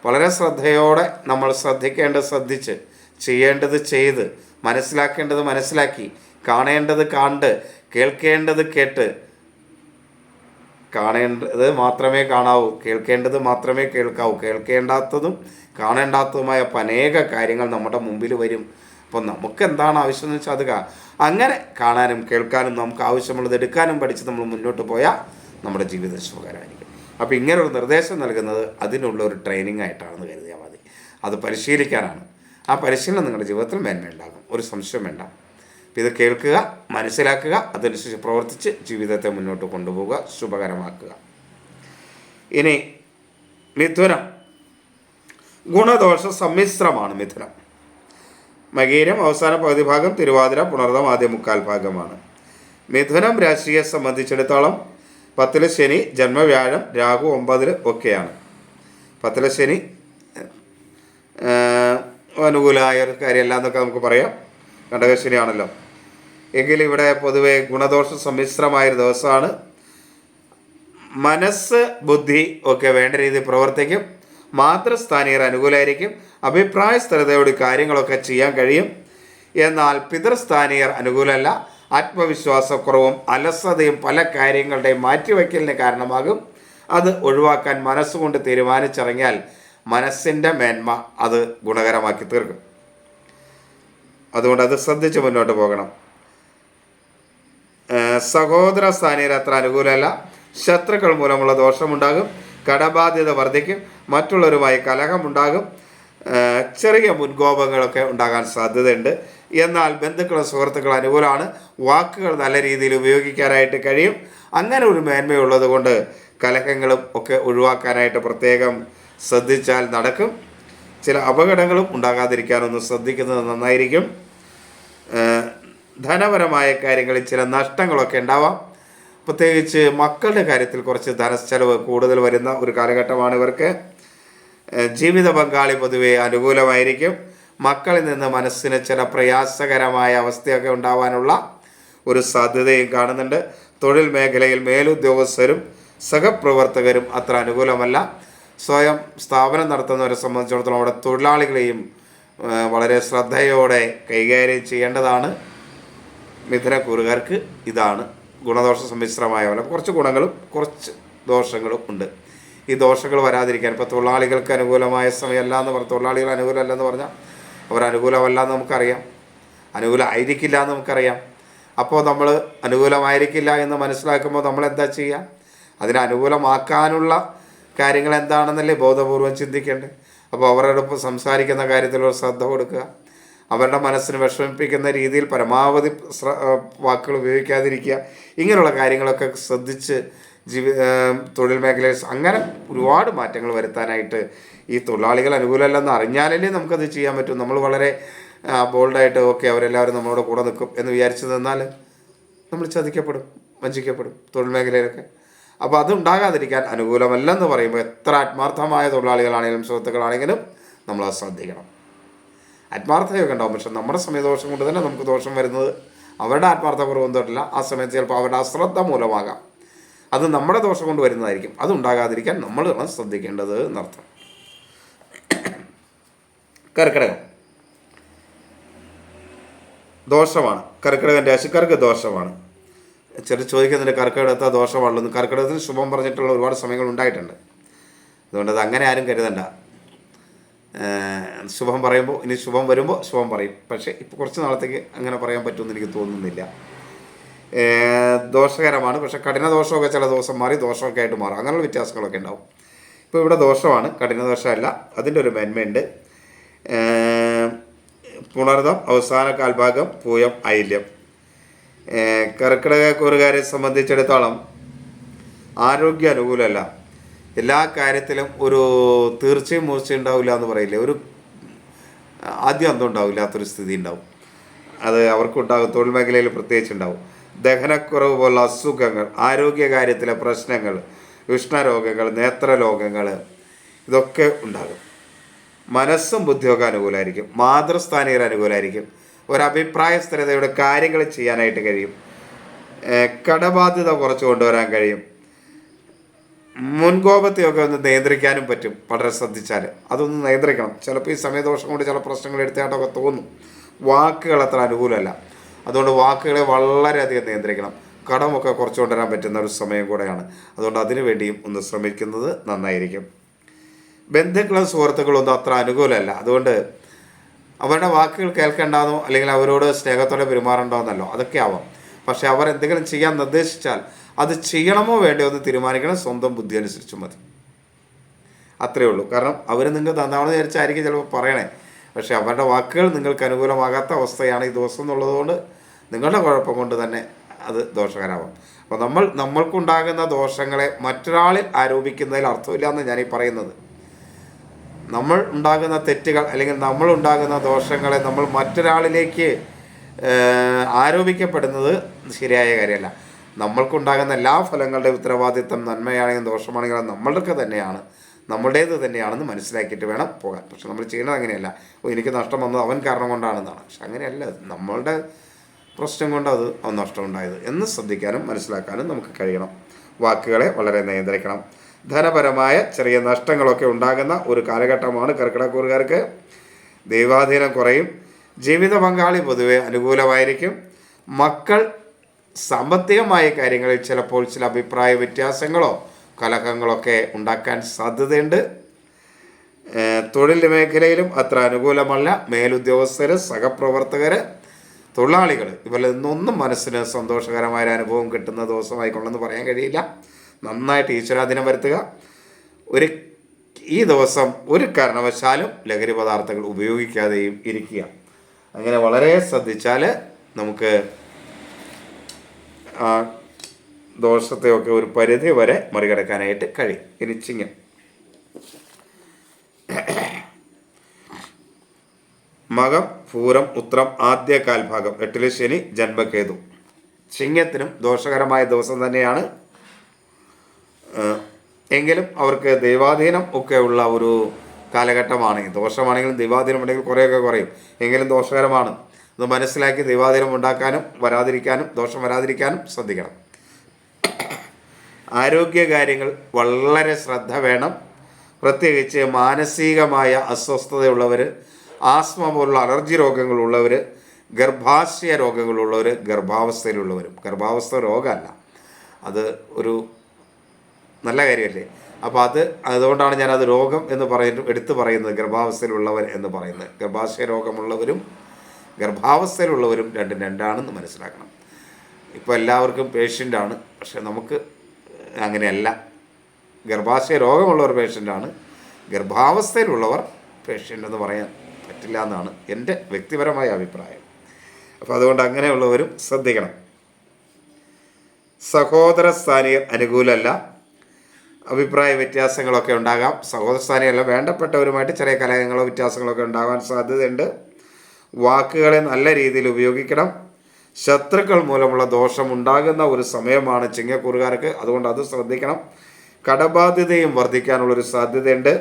വളരെ ശ്രദ്ധയോടെ നമ്മൾ ശ്രദ്ധിക്കേണ്ടത് ശ്രദ്ധിച്ച്, ചെയ്യേണ്ടത് ചെയ്ത്, മനസ്സിലാക്കേണ്ടത് മനസ്സിലാക്കി, കാണേണ്ടത് കണ്ട്, കേൾക്കേണ്ടത് കേട്ട്, കാണേണ്ടത് മാത്രമേ കാണാവൂ, കേൾക്കേണ്ടത് മാത്രമേ കേൾക്കാവൂ, കേൾക്കേണ്ടാത്തതും കാണേണ്ടാത്തതുമായ അനേക കാര്യങ്ങൾ നമ്മുടെ മുമ്പിൽ വരും. അപ്പോൾ നമുക്ക് എന്താണ് ആവശ്യമെന്ന് വെച്ചാൽ അത് അങ്ങനെ കാണാനും കേൾക്കാനും നമുക്ക് ആവശ്യമുള്ളത് എടുക്കാനും പഠിച്ച് നമ്മൾ മുന്നോട്ട് പോയാൽ നമ്മുടെ ജീവിതം സുഖകരമായിരിക്കും. അപ്പോൾ ഇങ്ങനൊരു നിർദ്ദേശം നൽകുന്നത് അതിനുള്ള ഒരു ട്രെയിനിങ് ആയിട്ടാണെന്ന് കരുതിയാൽ മതി. അത് പരിശീലിക്കാനാണ്. ആ പരിശീലനം നിങ്ങളുടെ ജീവിതത്തിൽ മേന്മയുണ്ടാകും, ഒരു സംശയം വേണ്ട. ഇത് കേൾക്കുക, മനസ്സിലാക്കുക, അതനുസരിച്ച് പ്രവർത്തിച്ച് ജീവിതത്തെ മുന്നോട്ട് കൊണ്ടുപോവുക, ശുഭകരമാക്കുക. ഇനി മിഥുനം, ഗുണദോഷ സമ്മിശ്രമാണ് മിഥുനം. മകീരം അവസാന പകുതി ഭാഗം, തിരുവാതിര പുണർദം ആദ്യ മുക്കാൽ ഭാഗമാണ്. മിഥുനം രാശിയെ സംബന്ധിച്ചിടത്തോളം 10 ശനി, ജന്മവ്യാഴം, രാഹു 9 ഒക്കെയാണ്. 10 ശനി അനുകൂലമായ ഒരു കാര്യമല്ല എന്നൊക്കെ നമുക്ക് പറയാം, കണ്ടകശനിയാണല്ലോ. എങ്കിലും ഇവിടെ പൊതുവെ ഗുണദോഷ സമ്മിശ്രമായൊരു ദിവസമാണ്. മനസ്സ് ബുദ്ധി ഒക്കെ വേണ്ട രീതിയിൽ പ്രവർത്തിക്കും. മാതൃസ്ഥാനീയർ അനുകൂലമായിരിക്കും. അഭിപ്രായ സ്ഥിരതയോട് കാര്യങ്ങളൊക്കെ ചെയ്യാൻ കഴിയും. എന്നാൽ പിതൃസ്ഥാനീയർ അനുകൂലമല്ല. ആത്മവിശ്വാസക്കുറവും അലസതയും പല കാര്യങ്ങളുടെയും മാറ്റിവെക്കലിന് കാരണമാകും. അത് ഒഴിവാക്കാൻ മനസ്സുകൊണ്ട് തീരുമാനിച്ചിറങ്ങിയാൽ മനസ്സിൻ്റെ മേന്മ അത് ഗുണകരമാക്കി തീർക്കും. അതുകൊണ്ട് അത് ശ്രദ്ധിച്ച് മുന്നോട്ട് പോകണം. സഹോദര സ്ഥാനീയർ അത്ര അനുകൂലമല്ല. ശത്രുക്കൾ മൂലമുള്ള ദോഷമുണ്ടാകും. കടബാധ്യത വർദ്ധിക്കും. മറ്റുള്ളവരുമായി കലഹമുണ്ടാകും. ചെറിയ മുൻകോപങ്ങളൊക്കെ ഉണ്ടാകാൻ സാധ്യതയുണ്ട്. എന്നാൽ ബന്ധുക്കളും സുഹൃത്തുക്കളും അനുകൂലമാണ്. വാക്കുകൾ നല്ല രീതിയിൽ ഉപയോഗിക്കാനായിട്ട് കഴിയും. അങ്ങനെ ഒരു മേന്മയുള്ളത് കൊണ്ട് കലഹങ്ങളും ഒക്കെ ഒഴിവാക്കാനായിട്ട് പ്രത്യേകം ശ്രദ്ധിച്ചാൽ നടക്കും. ചില അപകടങ്ങളും ഉണ്ടാകാതിരിക്കാനൊന്ന് ശ്രദ്ധിക്കുന്നത് നന്നായിരിക്കും. ധനപരമായ കാര്യങ്ങളിൽ ചില നഷ്ടങ്ങളൊക്കെ ഉണ്ടാവാം. പ്രത്യേകിച്ച് മക്കളുടെ കാര്യത്തിൽ കുറച്ച് ധനച്ചെലവ് കൂടുതൽ വരുന്ന ഒരു കാലഘട്ടമാണ് ഇവർക്ക്. ജീവിത പങ്കാളി പൊതുവെ അനുകൂലമായിരിക്കും. മക്കളിൽ നിന്ന് മനസ്സിന് ചില പ്രയാസകരമായ അവസ്ഥയൊക്കെ ഉണ്ടാവാനുള്ള ഒരു സാധ്യതയും കാണുന്നുണ്ട്. തൊഴിൽ മേഖലയിൽ മേലുദ്യോഗസ്ഥരും സഹപ്രവർത്തകരും അത്ര അനുകൂലമല്ല. സ്വയം സ്ഥാപനം നടത്തുന്നവരെ സംബന്ധിച്ചിടത്തോളം അവിടെ തൊഴിലാളികളെയും വളരെ ശ്രദ്ധയോടെ കൈകാര്യം ചെയ്യേണ്ടതാണ്. മിഥുനക്കൂറുകാർക്ക് ഇതാണ് ഗുണദോഷ സമ്മിശ്രമായ പോലെ കുറച്ച് ഗുണങ്ങളും കുറച്ച് ദോഷങ്ങളും ഉണ്ട്. ഈ ദോഷങ്ങൾ വരാതിരിക്കാൻ ഇപ്പോൾ തൊഴിലാളികൾക്ക് അനുകൂലമായ സമയമല്ല എന്ന് പറഞ്ഞാൽ, തൊഴിലാളികൾ അനുകൂലമല്ലെന്ന് പറഞ്ഞാൽ അവർ അനുകൂലമല്ല എന്ന് നമുക്കറിയാം, അനുകൂലമായിരിക്കില്ല എന്ന് നമുക്കറിയാം. അപ്പോൾ നമ്മൾ അനുകൂലമായിരിക്കില്ല എന്ന് മനസ്സിലാക്കുമ്പോൾ നമ്മൾ എന്താ ചെയ്യുക? അതിനെ അനുകൂലമാക്കാനുള്ള കാര്യങ്ങൾ എന്താണെന്നല്ലേ ബോധപൂർവം ചിന്തിക്കേണ്ടത്. അപ്പോൾ അവരോടൊപ്പം സംസാരിക്കുന്ന കാര്യത്തിൽ ഒരു ശ്രദ്ധ കൊടുക്കുക. അവരുടെ മനസ്സിന് വിഷമിപ്പിക്കുന്ന രീതിയിൽ പരമാവധി വാക്കുകൾ ഉപയോഗിക്കാതിരിക്കുക. ഇങ്ങനെയുള്ള കാര്യങ്ങളൊക്കെ ശ്രദ്ധിച്ച് തൊഴിൽ മേഖലയിൽ അങ്ങനെ ഒരുപാട് മാറ്റങ്ങൾ വരുത്താനായിട്ട് ഈ തൊഴിലാളികൾ അനുകൂലമല്ലെന്ന് അറിഞ്ഞാലല്ലേ നമുക്കത് ചെയ്യാൻ പറ്റും. നമ്മൾ വളരെ ബോൾഡായിട്ട് ഓക്കെ അവരെല്ലാവരും നമ്മളോട് കൂടെ നിൽക്കും എന്ന് വിചാരിച്ചു നിന്നാൽ നമ്മൾ ചതിക്കപ്പെടും, വഞ്ചിക്കപ്പെടും തൊഴിൽ മേഖലയിലൊക്കെ. അപ്പോൾ അതുണ്ടാകാതിരിക്കാൻ അനുകൂലമല്ലെന്ന് പറയുമ്പോൾ എത്ര ആത്മാർത്ഥമായ തൊഴിലാളികളാണെങ്കിലും സുഹൃത്തുക്കളാണെങ്കിലും നമ്മളത് ശ്രദ്ധിക്കണം. ആത്മാർത്ഥതയൊക്കെ ഉണ്ടാവും, പക്ഷെ നമ്മുടെ സമയദോഷം കൊണ്ട് തന്നെ നമുക്ക് ദോഷം വരുന്നത് അവരുടെ ആത്മാർത്ഥ കുറവൊന്നും തൊട്ടില്ല. ആ സമയത്ത് ചിലപ്പോൾ അവരുടെ അശ്രദ്ധ മൂലമാകാം. അത് നമ്മുടെ ദോഷം കൊണ്ട് വരുന്നതായിരിക്കും. അതുണ്ടാകാതിരിക്കാൻ നമ്മൾ ശ്രദ്ധിക്കേണ്ടത് എന്നർത്ഥം. കർക്കിടകം ദോഷമാണ്. കർക്കിടകൻ രാശിക്കാർക്ക് ദോഷമാണ്. ചില ചോദിക്കുന്നുണ്ട് കർക്കിടകത്തെ ദോഷമാണല്ലോ. കർക്കിടകത്തിന് ശുഭം പറഞ്ഞിട്ടുള്ള ഒരുപാട് സമയങ്ങൾ ഉണ്ടായിട്ടുണ്ട്. അതുകൊണ്ട് അത് അങ്ങനെ ആരും കരുതണ്ട. ശുഭം പറയുമ്പോൾ ഇനി ശുഭം വരുമ്പോൾ ശുഭം പറയും. പക്ഷേ ഇപ്പോൾ കുറച്ച് നാളത്തേക്ക് അങ്ങനെ പറയാൻ പറ്റുമെന്ന് എനിക്ക് തോന്നുന്നില്ല. ദോഷകരമാണ്. പക്ഷേ കഠിന ദോഷമൊക്കെ ചില ദിവസം മാറി ദോഷമൊക്കെ ആയിട്ട് മാറും. അങ്ങനെയുള്ള വ്യത്യാസങ്ങളൊക്കെ ഉണ്ടാവും. ഇപ്പോൾ ഇവിടെ ദോഷമാണ്, കഠിന ദോഷമല്ല. അതിൻ്റെ ഒരു മേന്മയുണ്ട്. പുണർദം അവസാന കാൽഭാഗം, പൂയം ഐല്യം. കർക്കിടകക്കൂറുകാരെ സംബന്ധിച്ചിടത്തോളം ആരോഗ്യ അനുകൂലമല്ല. എല്ലാ കാര്യത്തിലും ഒരു തീർച്ചയും മൂർച്ചയും ഉണ്ടാവില്ല എന്ന് പറയില്ലേ, ഒരു ആദ്യം അന്തം ഉണ്ടാവില്ലാത്തൊരു സ്ഥിതി ഉണ്ടാവും. അത് അവർക്കുണ്ടാകും. തൊഴിൽ മേഖലയിൽ പ്രത്യേകിച്ച് ഉണ്ടാവും. ദഹനക്കുറവ് പോലുള്ള അസുഖങ്ങൾ, ആരോഗ്യകാര്യത്തിലെ പ്രശ്നങ്ങൾ, ഉഷ്ണരോഗങ്ങൾ, നേത്രരോഗങ്ങൾ, ഇതൊക്കെ ഉണ്ടാകും. മനസ്സും ബുദ്ധിയൊക്കെ അനുകൂലമായിരിക്കും. മാതൃസ്ഥാനീയർ അനുകൂലമായിരിക്കും. ഒരഭിപ്രായ സ്ഥിരതയുടെ കാര്യങ്ങൾ ചെയ്യാനായിട്ട് കഴിയും. കടബാധ്യത കുറച്ച് കൊണ്ടുവരാൻ കഴിയും. മുൻകോപത്തെയൊക്കെ ഒന്ന് നിയന്ത്രിക്കാനും പറ്റും. വളരെ ശ്രദ്ധിച്ചാൽ അതൊന്ന് നിയന്ത്രിക്കണം. ചിലപ്പോൾ ഈ സമയദോഷം കൊണ്ട് ചില പ്രശ്നങ്ങൾ എടുത്തായിട്ടൊക്കെ തോന്നും. വാക്കുകൾ അത്ര അനുകൂലമല്ല. അതുകൊണ്ട് വാക്കുകളെ വളരെയധികം നിയന്ത്രിക്കണം. കടമൊക്കെ കുറച്ച് കൊണ്ടുവരാൻ പറ്റുന്ന ഒരു സമയം കൂടെയാണ്. അതുകൊണ്ട് അതിനു വേണ്ടിയും ഒന്ന് ശ്രമിക്കുന്നത് നന്നായിരിക്കും. ബന്ധുക്കളും സുഹൃത്തുക്കളും ഒന്നും അത്ര അനുകൂലമല്ല. അതുകൊണ്ട് അവരുടെ വാക്കുകൾ കേൾക്കേണ്ടാന്നോ അല്ലെങ്കിൽ അവരോട് സ്നേഹത്തോടെ പെരുമാറേണ്ടോന്നല്ലോ, അതൊക്കെ ആവാം. പക്ഷെ അവർ എന്തെങ്കിലും ചെയ്യാൻ നിർദ്ദേശിച്ചാൽ അത് ചെയ്യണമോ വേണ്ടയോ എന്ന് തീരുമാനിക്കണം. സ്വന്തം ബുദ്ധി അനുസരിച്ച് മതി. അത്രയേ ഉള്ളൂ. കാരണം അവർ നിങ്ങൾ നന്നാവണമെന്ന് വിചാരിച്ചായിരിക്കും ചിലപ്പോൾ പറയണേ. പക്ഷേ അവരുടെ വാക്കുകൾ നിങ്ങൾക്ക് അനുകൂലമാകാത്ത അവസ്ഥയാണ് ഈ ദിവസം എന്നുള്ളതുകൊണ്ട് നിങ്ങളുടെ കുഴപ്പം കൊണ്ട് തന്നെ അത് ദോഷകരമാവും. അപ്പോൾ നമ്മൾക്കുണ്ടാകുന്ന ദോഷങ്ങളെ മറ്റൊരാളിൽ ആരോപിക്കുന്നതിൽ അർത്ഥമില്ല എന്ന് ഞാനീ പറയുന്നത്. നമ്മൾ ഉണ്ടാകുന്ന തെറ്റുകൾ അല്ലെങ്കിൽ നമ്മൾ ഉണ്ടാകുന്ന ദോഷങ്ങളെ നമ്മൾ മറ്റൊരാളിലേക്ക് ആരോപിക്കപ്പെടുന്നത് ശരിയായ കാര്യമല്ല. നമ്മൾക്കുണ്ടാകുന്ന എല്ലാ ഫലങ്ങളുടെ ഉത്തരവാദിത്തം നന്മയാണെങ്കിലും ദോഷമാണെങ്കിലും നമ്മൾക്ക് തന്നെയാണ്, നമ്മുടേത് തന്നെയാണെന്ന് മനസ്സിലാക്കിയിട്ട് വേണം പോകാൻ. പക്ഷെ നമ്മൾ ചെയ്യുന്നത് അങ്ങനെയല്ല. എനിക്ക് നഷ്ടം വന്നത് അവൻ കാരണം കൊണ്ടാണെന്നാണ്. പക്ഷെ അങ്ങനെയല്ല, നമ്മളുടെ പ്രശ്നം കൊണ്ട് അവൻ നഷ്ടമുണ്ടായത് എന്ന് ശ്രദ്ധിക്കാനും മനസ്സിലാക്കാനും നമുക്ക് കഴിയണം. വാക്കുകളെ വളരെ നിയന്ത്രിക്കണം. ധനപരമായ ചെറിയ നഷ്ടങ്ങളൊക്കെ ഉണ്ടാകുന്ന ഒരു കാലഘട്ടമാണ് കർക്കിടകക്കൂറുകാർക്ക്. ദൈവാധീനം കുറയും. ജീവിത പങ്കാളി പൊതുവെ അനുകൂലമായിരിക്കും. മക്കൾ സാമ്പത്തികമായ കാര്യങ്ങളിൽ ചിലപ്പോൾ ചില അഭിപ്രായ വ്യത്യാസങ്ങളോ കലഹങ്ങളൊക്കെ ഉണ്ടാക്കാൻ സാധ്യതയുണ്ട്. തൊഴിൽ മേഖലയിലും അത്ര അനുകൂലമല്ല. മേലുദ്യോഗസ്ഥർ, സഹപ്രവർത്തകർ, തൊഴിലാളികൾ ഇവരിൽ നിന്നൊന്നും മനസ്സിന് സന്തോഷകരമായ അനുഭവം കിട്ടുന്ന ദിവസമായിക്കൊള്ളെന്ന് പറയാൻ കഴിയില്ല. നന്നായിട്ട് ഈശ്വരാധീനം വരുത്തുക. ഈ ദിവസം ഒരു കാരണവശാലും ലഹരി പദാർത്ഥങ്ങൾ ഉപയോഗിക്കാതെയും ഇരിക്കുക. അങ്ങനെ വളരെ ശ്രദ്ധിച്ചാൽ നമുക്ക് ദോഷത്തെയൊക്കെ ഒരു പരിധി വരെ മറികടക്കാനായിട്ട് കഴിയും. ഇനി ചിങ്ങം. മകം, പൂരം, ഉത്രം ആദ്യ കാൽഭാഗം, 8 ശനി, ജന്മകേതു. ചിങ്ങത്തിനും ദോഷകരമായ ദിവസം തന്നെയാണ്. എങ്കിലും അവർക്ക് ദൈവാധീനം ഒക്കെ ഉള്ള ഒരു കാലഘട്ടമാണെങ്കിൽ, ദോഷമാണെങ്കിലും ദൈവാധീനം ഉണ്ടെങ്കിൽ കുറേയൊക്കെ കുറയും. എങ്കിലും ദോഷകരമാണ്. അത് മനസ്സിലാക്കി ദൈവാധീനം ഉണ്ടാക്കാനും ദോഷം വരാതിരിക്കാനും ശ്രദ്ധിക്കണം. ആരോഗ്യകാര്യങ്ങൾ വളരെ ശ്രദ്ധ വേണം. പ്രത്യേകിച്ച് മാനസികമായ അസ്വസ്ഥതയുള്ളവർ, ആസ്മ പോലുള്ള അലർജി രോഗങ്ങളുള്ളവർ, ഗർഭാശയ രോഗങ്ങളുള്ളവർ, ഗർഭാവസ്ഥയിലുള്ളവരും. ഗർഭാവസ്ഥ രോഗമല്ല, അത് ഒരു നല്ല കാര്യമല്ലേ. അപ്പോൾ അതുകൊണ്ടാണ് ഞാനത് രോഗം എന്ന് എടുത്തു പറയുന്നത്, ഗർഭാവസ്ഥയിലുള്ളവർ എന്ന് പറയുന്നത്. ഗർഭാശയ രോഗമുള്ളവരും ഗർഭാവസ്ഥയിലുള്ളവരും രണ്ടാണെന്ന് മനസ്സിലാക്കണം. ഇപ്പോൾ എല്ലാവർക്കും പേഷ്യൻ്റാണ്, പക്ഷെ നമുക്ക് അങ്ങനെയല്ല. ഗർഭാശയ രോഗമുള്ളവർ പേഷ്യൻ്റാണ്, ഗർഭാവസ്ഥയിലുള്ളവർ പേഷ്യൻ്റ് എന്ന് പറയാൻ പറ്റില്ല എന്നാണ് എൻ്റെ വ്യക്തിപരമായ അഭിപ്രായം. അപ്പോൾ അതുകൊണ്ട് അങ്ങനെയുള്ളവരും ശ്രദ്ധിക്കണം. സഹോദര സ്ഥാനീയർ അനുകൂലമല്ല. അഭിപ്രായ വ്യത്യാസങ്ങളൊക്കെ ഉണ്ടാകാം. സഹോദരസ്ഥാനീയല്ല, വേണ്ടപ്പെട്ടവരുമായിട്ട് ചെറിയ കലഹങ്ങളോ വ്യത്യാസങ്ങളൊക്കെ ഉണ്ടാകാൻ സാധ്യതയുണ്ട്. വാക്കുകളെ നല്ല രീതിയിൽ ഉപയോഗിക്കണം. ശത്രുക്കൾ മൂലമുള്ള ദോഷം ഉണ്ടാകുന്ന ഒരു സമയമാണ് ചിങ്ങക്കൂറുകാർക്ക്. അതുകൊണ്ട് അത് ശ്രദ്ധിക്കണം. കടബാധ്യതയും വർദ്ധിക്കാനുള്ളൊരു സാധ്യതയുണ്ട്.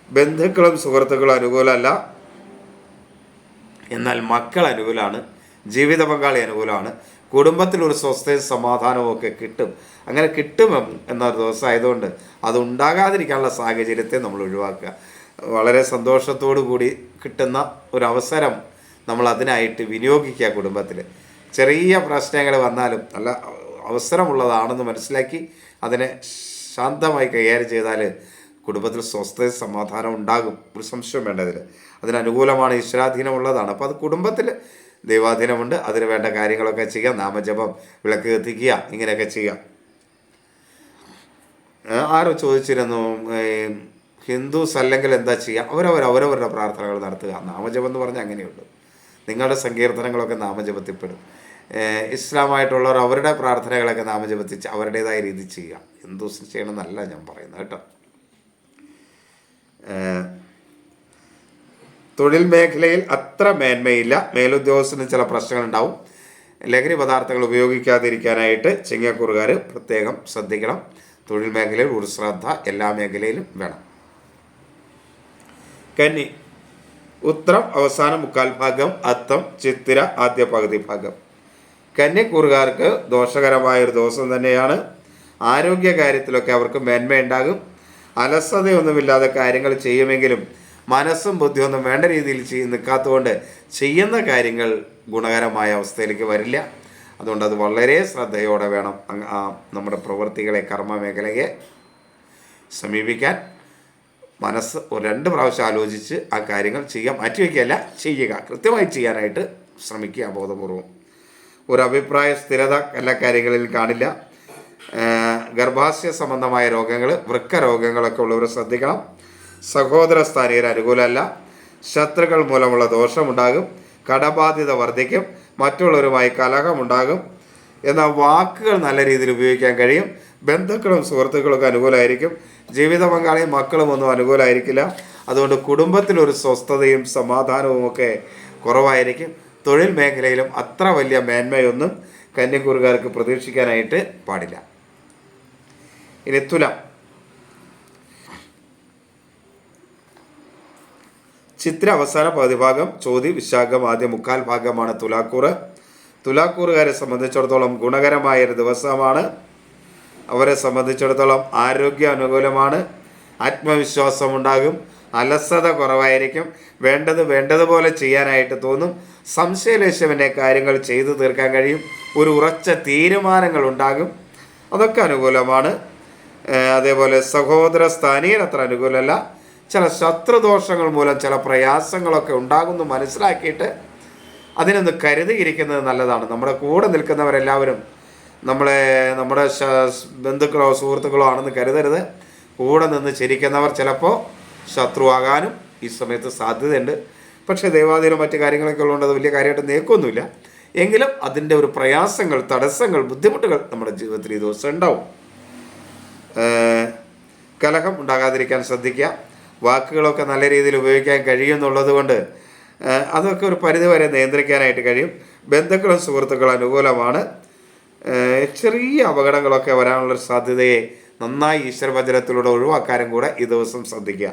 ബന്ധുക്കളും സുഹൃത്തുക്കളും അനുകൂലമല്ല, എന്നാൽ മക്കൾ അനുകൂലമാണ്. ജീവിത പങ്കാളി അനുകൂലമാണ്. കുടുംബത്തിലൊരു സ്വസ്ഥയും സമാധാനവും ഒക്കെ കിട്ടും. അങ്ങനെ കിട്ടും എന്നൊരു ദിവസം ആയതുകൊണ്ട് അതുണ്ടാകാതിരിക്കാനുള്ള സാഹചര്യത്തെ നമ്മൾ ഒഴിവാക്കുക. വളരെ സന്തോഷത്തോടു കൂടി കിട്ടുന്ന ഒരവസരം നമ്മൾ അതിനായിട്ട് വിനിയോഗിക്കുക. കുടുംബത്തിൽ ചെറിയ പ്രശ്നങ്ങൾ വന്നാലും നല്ല അവസരമുള്ളതാണെന്ന് മനസ്സിലാക്കി അതിനെ ശാന്തമായി കൈകാര്യം ചെയ്താൽ കുടുംബത്തിൽ സ്വസ്ഥത സമാധാനം ഉണ്ടാകും. ഒരു സംശയം വേണ്ടതിൽ. അതിനനുകൂലമാണ്, ഈശ്വരാധീനമുള്ളതാണ്. അപ്പോൾ അത് കുടുംബത്തിൽ ദൈവാധീനമുണ്ട്. അതിന് വേണ്ട കാര്യങ്ങളൊക്കെ ചെയ്യാം. നാമജപം, വിളക്ക് കത്തിക്കുക, ഇങ്ങനെയൊക്കെ ചെയ്യാം. ആരോ ചോദിച്ചിരുന്നു, ഹിന്ദുസ് അല്ലെങ്കിൽ എന്താ ചെയ്യുക? അവരവരുടെ പ്രാർത്ഥനകൾ നടത്തുക. നാമജപം എന്ന് പറഞ്ഞാൽ അങ്ങനെയുണ്ട്. നിങ്ങളുടെ സങ്കീർത്തനങ്ങളൊക്കെ നാമജപത്തിൽപ്പെടും. ഇസ്ലാമായിട്ടുള്ളവർ അവരുടെ പ്രാർത്ഥനകളൊക്കെ നാമജപത്തിച്ച് അവരുടേതായ രീതി ചെയ്യുക. ഹിന്ദുസ് ചെയ്യണമെന്നല്ല ഞാൻ പറയുന്നത് കേട്ടോ. തൊഴിൽ മേഖലയിൽ അത്ര മേന്മയില്ല. മേലുദ്യോഗസ്ഥന് ചില പ്രശ്നങ്ങളുണ്ടാവും. ലഹരി പദാർത്ഥങ്ങൾ ഉപയോഗിക്കാതിരിക്കാനായിട്ട് ചിങ്ങക്കൂറുകാർ പ്രത്യേകം ശ്രദ്ധിക്കണം. തൊഴിൽ മേഖലയിൽ ഒരു ശ്രദ്ധ എല്ലാ മേഖലയിലും വേണം. കന്നി ഉത്രം അവസാന മുക്കാൽ ഭാഗം, അത്തം ചിത്തിര ആദ്യ പകുതി ഭാഗം. കന്യക്കൂറുകാർക്ക് ദോഷകരമായൊരു ദിവസം തന്നെയാണ്. ആരോഗ്യ കാര്യത്തിലൊക്കെ അവർക്ക് മേന്മയുണ്ടാകും. അലസതയൊന്നുമില്ലാതെ കാര്യങ്ങൾ ചെയ്യുമെങ്കിലും മനസ്സും ബുദ്ധിയൊന്നും വേണ്ട രീതിയിൽ നിൽക്കാത്തതുകൊണ്ട് ചെയ്യുന്ന കാര്യങ്ങൾ ഗുണകരമായ അവസ്ഥയിലേക്ക് വരില്ല. അതുകൊണ്ട് അത് വളരെ ശ്രദ്ധയോടെ വേണം നമ്മുടെ പ്രവൃത്തികളെ, കർമ്മമേഖലയെ സമീപിക്കാൻ. മനസ്സ് 2 പ്രാവശ്യം ആലോചിച്ച് ആ കാര്യങ്ങൾ ചെയ്യാൻ മാറ്റിവെക്കുകയല്ല, ചെയ്യുക, കൃത്യമായി ചെയ്യാനായിട്ട് ശ്രമിക്കുക ബോധപൂർവം. ഒരു അഭിപ്രായ സ്ഥിരത എല്ലാ കാര്യങ്ങളിൽ കാണില്ല. ഗർഭാശയ സംബന്ധമായ രോഗങ്ങൾ, വൃക്ക രോഗങ്ങളൊക്കെ ഉള്ളവർ ശ്രദ്ധിക്കണം. സഹോദര സ്ഥാനീയർ അനുകൂലമല്ല. ശത്രുക്കൾ മൂലമുള്ള ദോഷമുണ്ടാകും. കടബാധ്യത വർദ്ധിക്കും. മറ്റുള്ളവരുമായി കലഹമുണ്ടാകും. എന്നാൽ വാക്കുകൾ നല്ല രീതിയിൽ ഉപയോഗിക്കാൻ കഴിയും. ബന്ധുക്കളും സുഹൃത്തുക്കളൊക്കെ അനുകൂലമായിരിക്കും. ജീവിത പങ്കാളിയും മക്കളും ഒന്നും അനുകൂലമായിരിക്കില്ല. അതുകൊണ്ട് കുടുംബത്തിലൊരു സ്വസ്ഥതയും സമാധാനവും ഒക്കെ കുറവായിരിക്കും. തൊഴിൽ മേഖലയിലും അത്ര വലിയ മേന്മയൊന്നും കന്യക്കൂറുകാർക്ക് പ്രതീക്ഷിക്കാനായിട്ട് പാടില്ല. ഇനി തുലാം. ചിത്ര അവസാന പകുതിഭാഗം, ചോതി വിശാഖം ആദ്യ മുക്കാൽ ഭാഗമാണ് തുലാക്കൂറ്. തുലാക്കൂറുകാരെ സംബന്ധിച്ചിടത്തോളം ഗുണകരമായൊരു ദിവസമാണ്. അവരെ സംബന്ധിച്ചിടത്തോളം ആരോഗ്യ അനുകൂലമാണ്. ആത്മവിശ്വാസമുണ്ടാകും. അലസത കുറവായിരിക്കും. വേണ്ടതുപോലെ ചെയ്യാനായിട്ട് തോന്നും. സംശയലേശവൻ്റെ കാര്യങ്ങൾ ചെയ്തു തീർക്കാൻ കഴിയും. ഒരു ഉറച്ച തീരുമാനങ്ങൾ ഉണ്ടാകും. അതൊക്കെ അനുകൂലമാണ്. അതേപോലെ സഹോദര സ്ഥാനീയർ അത്ര അനുകൂലമല്ല. ചില ശത്രുദോഷങ്ങൾ മൂലം ചില പ്രയാസങ്ങളൊക്കെ ഉണ്ടാകുന്നു മനസ്സിലാക്കിയിട്ട് അതിനൊന്ന് കരുതിയിരിക്കുന്നത് നല്ലതാണ്. നമ്മുടെ കൂടെ നിൽക്കുന്നവരെല്ലാവരും നമ്മുടെ ബന്ധുക്കളോ സുഹൃത്തുക്കളോ ആണെന്ന് കരുതരുത്. കൂടെ നിന്ന് ചിരിക്കുന്നവർ ചിലപ്പോൾ ശത്രുവാകാനും ഈ സമയത്ത് സാധ്യതയുണ്ട്. പക്ഷേ ദൈവാധീനം മറ്റു കാര്യങ്ങളൊക്കെ ഉള്ളതുകൊണ്ട് അത് വലിയ കാര്യമായിട്ട് നീക്കൊന്നുമില്ല. എങ്കിലും അതിൻ്റെ ഒരു പ്രയാസങ്ങൾ, തടസ്സങ്ങൾ, ബുദ്ധിമുട്ടുകൾ നമ്മുടെ ജീവിതത്തിൽ ഈ ദിവസം ഉണ്ടാവും. കലഹം ഉണ്ടാകാതിരിക്കാൻ ശ്രദ്ധിക്കുക. വാക്കുകളൊക്കെ നല്ല രീതിയിൽ ഉപയോഗിക്കാൻ കഴിയുമെന്നുള്ളത് കൊണ്ട് അതൊക്കെ ഒരു പരിധിവരെ നിയന്ത്രിക്കാനായിട്ട് കഴിയും. ബന്ധുക്കളും സുഹൃത്തുക്കളും അനുകൂലമാണ്. ചെറിയ അപകടങ്ങളൊക്കെ വരാനുള്ളൊരു സാധ്യതയെ നന്നായി ഈശ്വരവചനത്തിലൂടെ ഒഴിവാക്കാനും കൂടെ ഈ ദിവസം ശ്രദ്ധിക്കുക.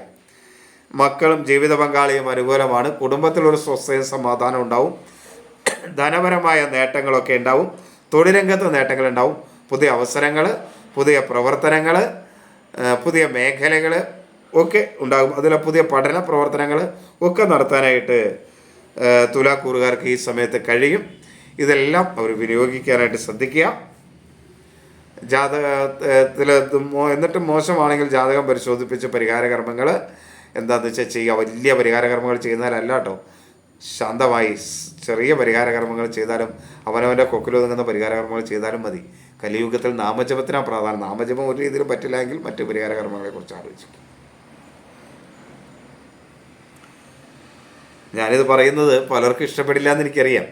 മക്കളും ജീവിത പങ്കാളിയും അനുകൂലമാണ്. കുടുംബത്തിലൊരു സ്വസ്ഥയും സമാധാനം ഉണ്ടാവും. ധനപരമായ നേട്ടങ്ങളൊക്കെ ഉണ്ടാവും. തൊഴിൽരംഗത്ത് നേട്ടങ്ങളുണ്ടാവും. പുതിയ അവസരങ്ങൾ, പുതിയ പ്രവർത്തനങ്ങൾ, പുതിയ മേഖലകൾ ഒക്കെ ഉണ്ടാകും. അതിലെ പുതിയ പഠന പ്രവർത്തനങ്ങൾ ഒക്കെ നടത്താനായിട്ട് തുലാക്കൂറുകാർക്ക് ഈ സമയത്ത് കഴിയും. ഇതെല്ലാം അവർ വിനിയോഗിക്കാനായിട്ട് ശ്രദ്ധിക്കുക. ജാതകത്തിൽ എന്നിട്ട് മോശമാണെങ്കിൽ ജാതകം പരിശോധിപ്പിച്ച് പരിഹാരകർമ്മങ്ങൾ എന്താണെന്ന് വെച്ചാൽ ചെയ്യുക. വലിയ പരിഹാരകർമ്മങ്ങൾ ചെയ്യുന്നതിലല്ല കേട്ടോ. ശാന്തമായി ചെറിയ പരിഹാരകർമ്മങ്ങൾ ചെയ്താലും അവനവൻ്റെ കൊക്കിലൊതുങ്ങുന്ന പരിഹാരകർമ്മങ്ങൾ ചെയ്താലും മതി. കലിയുഗത്തിൽ നാമജപത്തിനാണ് പ്രാധാന്യം. നാമജപം ഒരു രീതിയിലും പറ്റില്ല എങ്കിൽ മറ്റ് പരിഹാരകർമ്മങ്ങളെക്കുറിച്ച് ആലോചിക്കും. ഞാനിത് പറയുന്നത് പലർക്കും ഇഷ്ടപ്പെടില്ല എന്ന് എനിക്കറിയാം.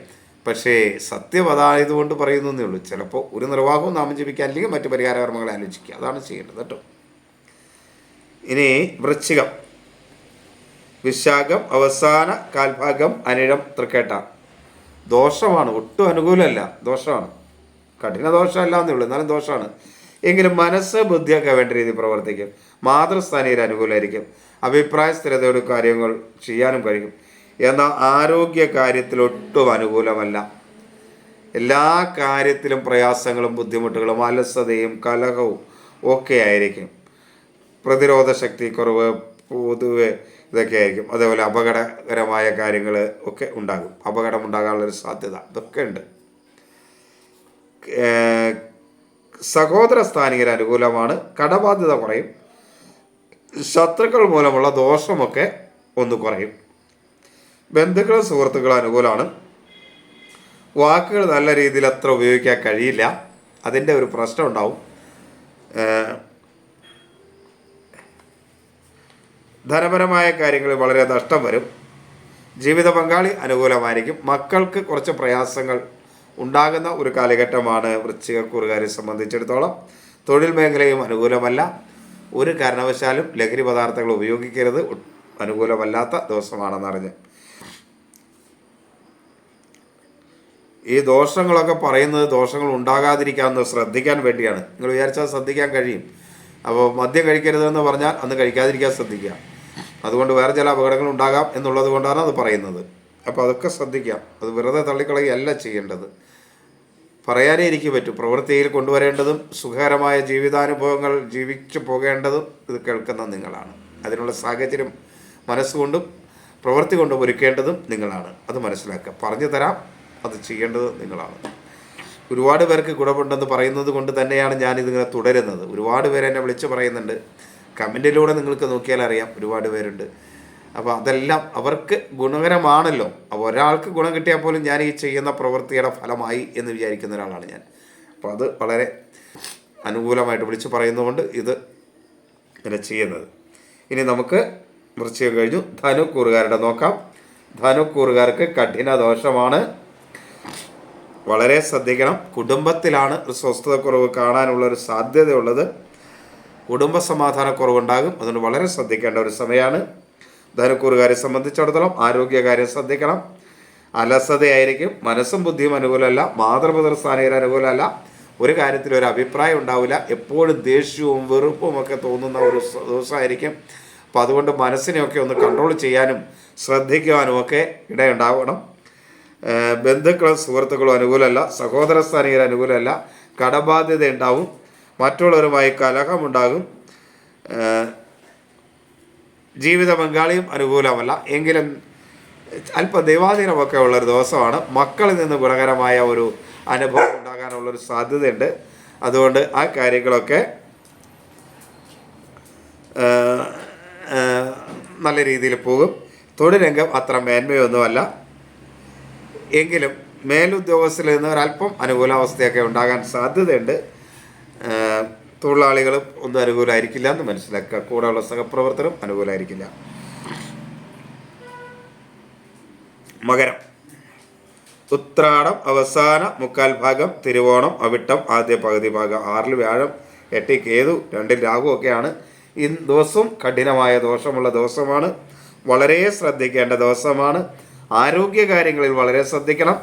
പക്ഷേ സത്യം അതായതുകൊണ്ട് പറയുന്നതേ ഉള്ളൂ. ചിലപ്പോൾ ഒരു നിർവാഹവും നാമം ജപിക്കാൻ അല്ലെങ്കിൽ മറ്റ് പരിഹാരകർമ്മങ്ങളെ ആലോചിക്കുക. അതാണ് ചെയ്യേണ്ടത് കേട്ടോ. ഇനി വൃശ്ചികം. വിശാഖം അവസാന കാൽഭാഗം, അനിഴം തൃക്കേട്ട. ദോഷമാണ്, ഒട്ടും അനുകൂലമല്ല, ദോഷമാണ്. കഠിന ദോഷമല്ല എന്നേ ഉള്ളൂ, എന്നാലും ദോഷമാണ്. എങ്കിലും മനസ്സ് ബുദ്ധിയൊക്കെ വേണ്ട രീതിയിൽ പ്രവർത്തിക്കും. മാതൃസ്ഥാനീയർ അനുകൂലമായിരിക്കും. അഭിപ്രായ സ്ഥിരതയുടെ കാര്യങ്ങൾ ചെയ്യാനും കഴിയും. എന്നാൽ ആരോഗ്യ കാര്യത്തിൽ ഒട്ടും അനുകൂലമല്ല. എല്ലാ കാര്യത്തിലും പ്രയാസങ്ങളും ബുദ്ധിമുട്ടുകളും അലസതയും കലഹവും ഒക്കെ ആയിരിക്കും. പ്രതിരോധ ശക്തി കുറവ് പൊതുവെ ഇതൊക്കെ ആയിരിക്കും. അതേപോലെ അപകടകരമായ കാര്യങ്ങൾ ഒക്കെ ഉണ്ടാകും. അപകടമുണ്ടാകാനുള്ളൊരു സാധ്യത ഇതൊക്കെ ഉണ്ട്. സഹോദര സ്ഥാനീയർ അനുകൂലമാണ്. കടബാധ്യത കുറയും. ശത്രുക്കൾ മൂലമുള്ള ദോഷമൊക്കെ ഒന്ന് കുറയും. ബന്ധുക്കളും സുഹൃത്തുക്കളും അനുകൂലമാണ്. വാക്കുകൾ നല്ല രീതിയിൽ അത്ര ഉപയോഗിക്കാൻ കഴിയില്ല. അതിൻ്റെ ഒരു പ്രശ്നം ഉണ്ടാവും. ധനപരമായ കാര്യങ്ങളിൽ വളരെ നഷ്ടം വരും. ജീവിത പങ്കാളി അനുകൂലമായിരിക്കും. മക്കൾക്ക് കുറച്ച് പ്രയാസങ്ങൾ ഉണ്ടാകുന്ന ഒരു കാലഘട്ടമാണ് വൃശ്ചികക്കൂറുകാരെ സംബന്ധിച്ചിടത്തോളം. തൊഴിൽ മേഖലയും അനുകൂലമല്ല. ഒരു കാരണവശാലും ലഹരി പദാർത്ഥങ്ങൾ ഉപയോഗിക്കരുത്. അനുകൂലമല്ലാത്ത ദിവസമാണെന്നറിഞ്ഞ് ഈ ദോഷങ്ങളൊക്കെ പറയുന്നത് ദോഷങ്ങൾ ഉണ്ടാകാതിരിക്കാമെന്ന് ശ്രദ്ധിക്കാൻ വേണ്ടിയാണ്. നിങ്ങൾ വിചാരിച്ചാൽ ശ്രദ്ധിക്കാൻ കഴിയും. അപ്പോൾ മദ്യം കഴിക്കരുതെന്ന് പറഞ്ഞാൽ അന്ന് കഴിക്കാതിരിക്കാൻ ശ്രദ്ധിക്കുക. അതുകൊണ്ട് വേറെ ചില അപകടങ്ങൾ ഉണ്ടാകാം എന്നുള്ളത് കൊണ്ടാണ് അത് പറയുന്നത്. അപ്പോൾ അതൊക്കെ ശ്രദ്ധിക്കാം. അത് വെറുതെ തള്ളിക്കളയല്ല ചെയ്യേണ്ടത്. പറയാനേ എനിക്ക് പറ്റും. പ്രവൃത്തിയിൽ കൊണ്ടുവരേണ്ടതും സുഖകരമായ ജീവിതാനുഭവങ്ങൾ ജീവിച്ചു പോകേണ്ടതും ഇത് കേൾക്കുന്ന നിങ്ങളാണ്. അതിനുള്ള സാഹചര്യം മനസ്സുകൊണ്ടും പ്രവൃത്തി കൊണ്ടും ഒരുക്കേണ്ടതും നിങ്ങളാണ്. അത് മനസ്സിലാക്കുക. പറഞ്ഞു തരാം, അത് ചെയ്യേണ്ടത് നിങ്ങളാണ്. ഒരുപാട് പേർക്ക് ഗുണമുണ്ടെന്ന് പറയുന്നത് കൊണ്ട് തന്നെയാണ് ഞാനിതിങ്ങനെ തുടരുന്നത്. ഒരുപാട് പേര് എന്നെ വിളിച്ച് പറയുന്നുണ്ട്. കമൻറ്റിലൂടെ നിങ്ങൾക്ക് നോക്കിയാൽ അറിയാം, ഒരുപാട് പേരുണ്ട്. അപ്പോൾ അതെല്ലാം അവർക്ക് ഗുണകരമാണല്ലോ. അപ്പോൾ ഒരാൾക്ക് ഗുണം കിട്ടിയാൽ പോലും ഞാൻ ഈ ചെയ്യുന്ന പ്രവൃത്തിയുടെ ഫലമായി എന്ന് വിചാരിക്കുന്ന ഒരാളാണ് ഞാൻ. അപ്പോൾ അത് വളരെ അനുകൂലമായിട്ട് വിളിച്ച് പറയുന്നതുകൊണ്ട് ഇത് ഇങ്ങനെ ചെയ്യുന്നത്. ഇനി നമുക്ക് വൃശ്ചികം കഴിഞ്ഞു. ധനുക്കൂറുകാരുടെ നോക്കാം. ധനുക്കൂറുകാർക്ക് കഠിന ദോഷമാണ്. വളരെ ശ്രദ്ധിക്കണം. കുടുംബത്തിലാണ് ഒരു സ്വസ്ഥതക്കുറവ് കാണാനുള്ളൊരു സാധ്യതയുള്ളത്. കുടുംബ സമാധാനക്കുറവുണ്ടാകും. അതുകൊണ്ട് വളരെ ശ്രദ്ധിക്കേണ്ട ഒരു സമയമാണ്. ധനുക്കൂറുകാരെ സംബന്ധിച്ചിടത്തോളം ആരോഗ്യകാര്യം ശ്രദ്ധിക്കണം. അലസതയായിരിക്കും. മനസ്സും ബുദ്ധിയും അനുകൂലമല്ല. മാതൃപിതൃസ്ഥാനീയർ അനുകൂലമല്ല. ഒരു കാര്യത്തിൽ ഒരു അഭിപ്രായം ഉണ്ടാവില്ല. എപ്പോഴും ദേഷ്യവും വെറുപ്പും ഒക്കെ തോന്നുന്ന ഒരു ദിവസമായിരിക്കും. അപ്പോൾ അതുകൊണ്ട് മനസ്സിനെയൊക്കെ ഒന്ന് കൺട്രോൾ ചെയ്യാനും ശ്രദ്ധിക്കുവാനും ഒക്കെ ഇടയുണ്ടാവണം. ബന്ധുക്കളും സുഹൃത്തുക്കളും അനുകൂലമല്ല. സഹോദരസ്ഥാനീയർ അനുകൂലമല്ല. കടബാധ്യത ഉണ്ടാവും. മറ്റുള്ളവരുമായി കലഹമുണ്ടാകും. ജീവിത പങ്കാളിയും അനുകൂലമല്ല. എങ്കിലും അല്പം ദൈവാധീനമൊക്കെ ഉള്ളൊരു ദിവസമാണ്. മക്കളിൽ നിന്ന് ഗുണകരമായ ഒരു അനുഭവം ഉണ്ടാകാനുള്ളൊരു സാധ്യതയുണ്ട്. അതുകൊണ്ട് ആ കാര്യങ്ങളൊക്കെ നല്ല രീതിയിൽ പോകും. തൊഴിൽ രംഗം അത്ര മേന്മയൊന്നുമല്ല. എങ്കിലും മേലുദ്യോഗസ്ഥരിൽ നിന്ന് ഒരല്പം അനുകൂലാവസ്ഥയൊക്കെ ഉണ്ടാകാൻ സാധ്യതയുണ്ട്. തൊഴിലാളികളും ഒന്നും അനുകൂലമായിരിക്കില്ല എന്ന് മനസ്സിലാക്കുക. കൂടെയുള്ള സഹപ്രവർത്തനം അനുകൂലമായിരിക്കില്ല. മകരം, ഉത്രാടം അവസാന മുക്കാൽ ഭാഗം, തിരുവോണം അവിട്ടം ആദ്യ പകുതി ഭാഗം. 6 വ്യാഴം, 8 കേതു, 2 രാഹു ഒക്കെയാണ്. ഈ ദിവസവും കഠിനമായ ദോഷമുള്ള ദിവസമാണ്. വളരെ ശ്രദ്ധിക്കേണ്ട ദിവസമാണ്. ആരോഗ്യകാര്യങ്ങളിൽ വളരെ ശ്രദ്ധിക്കണം.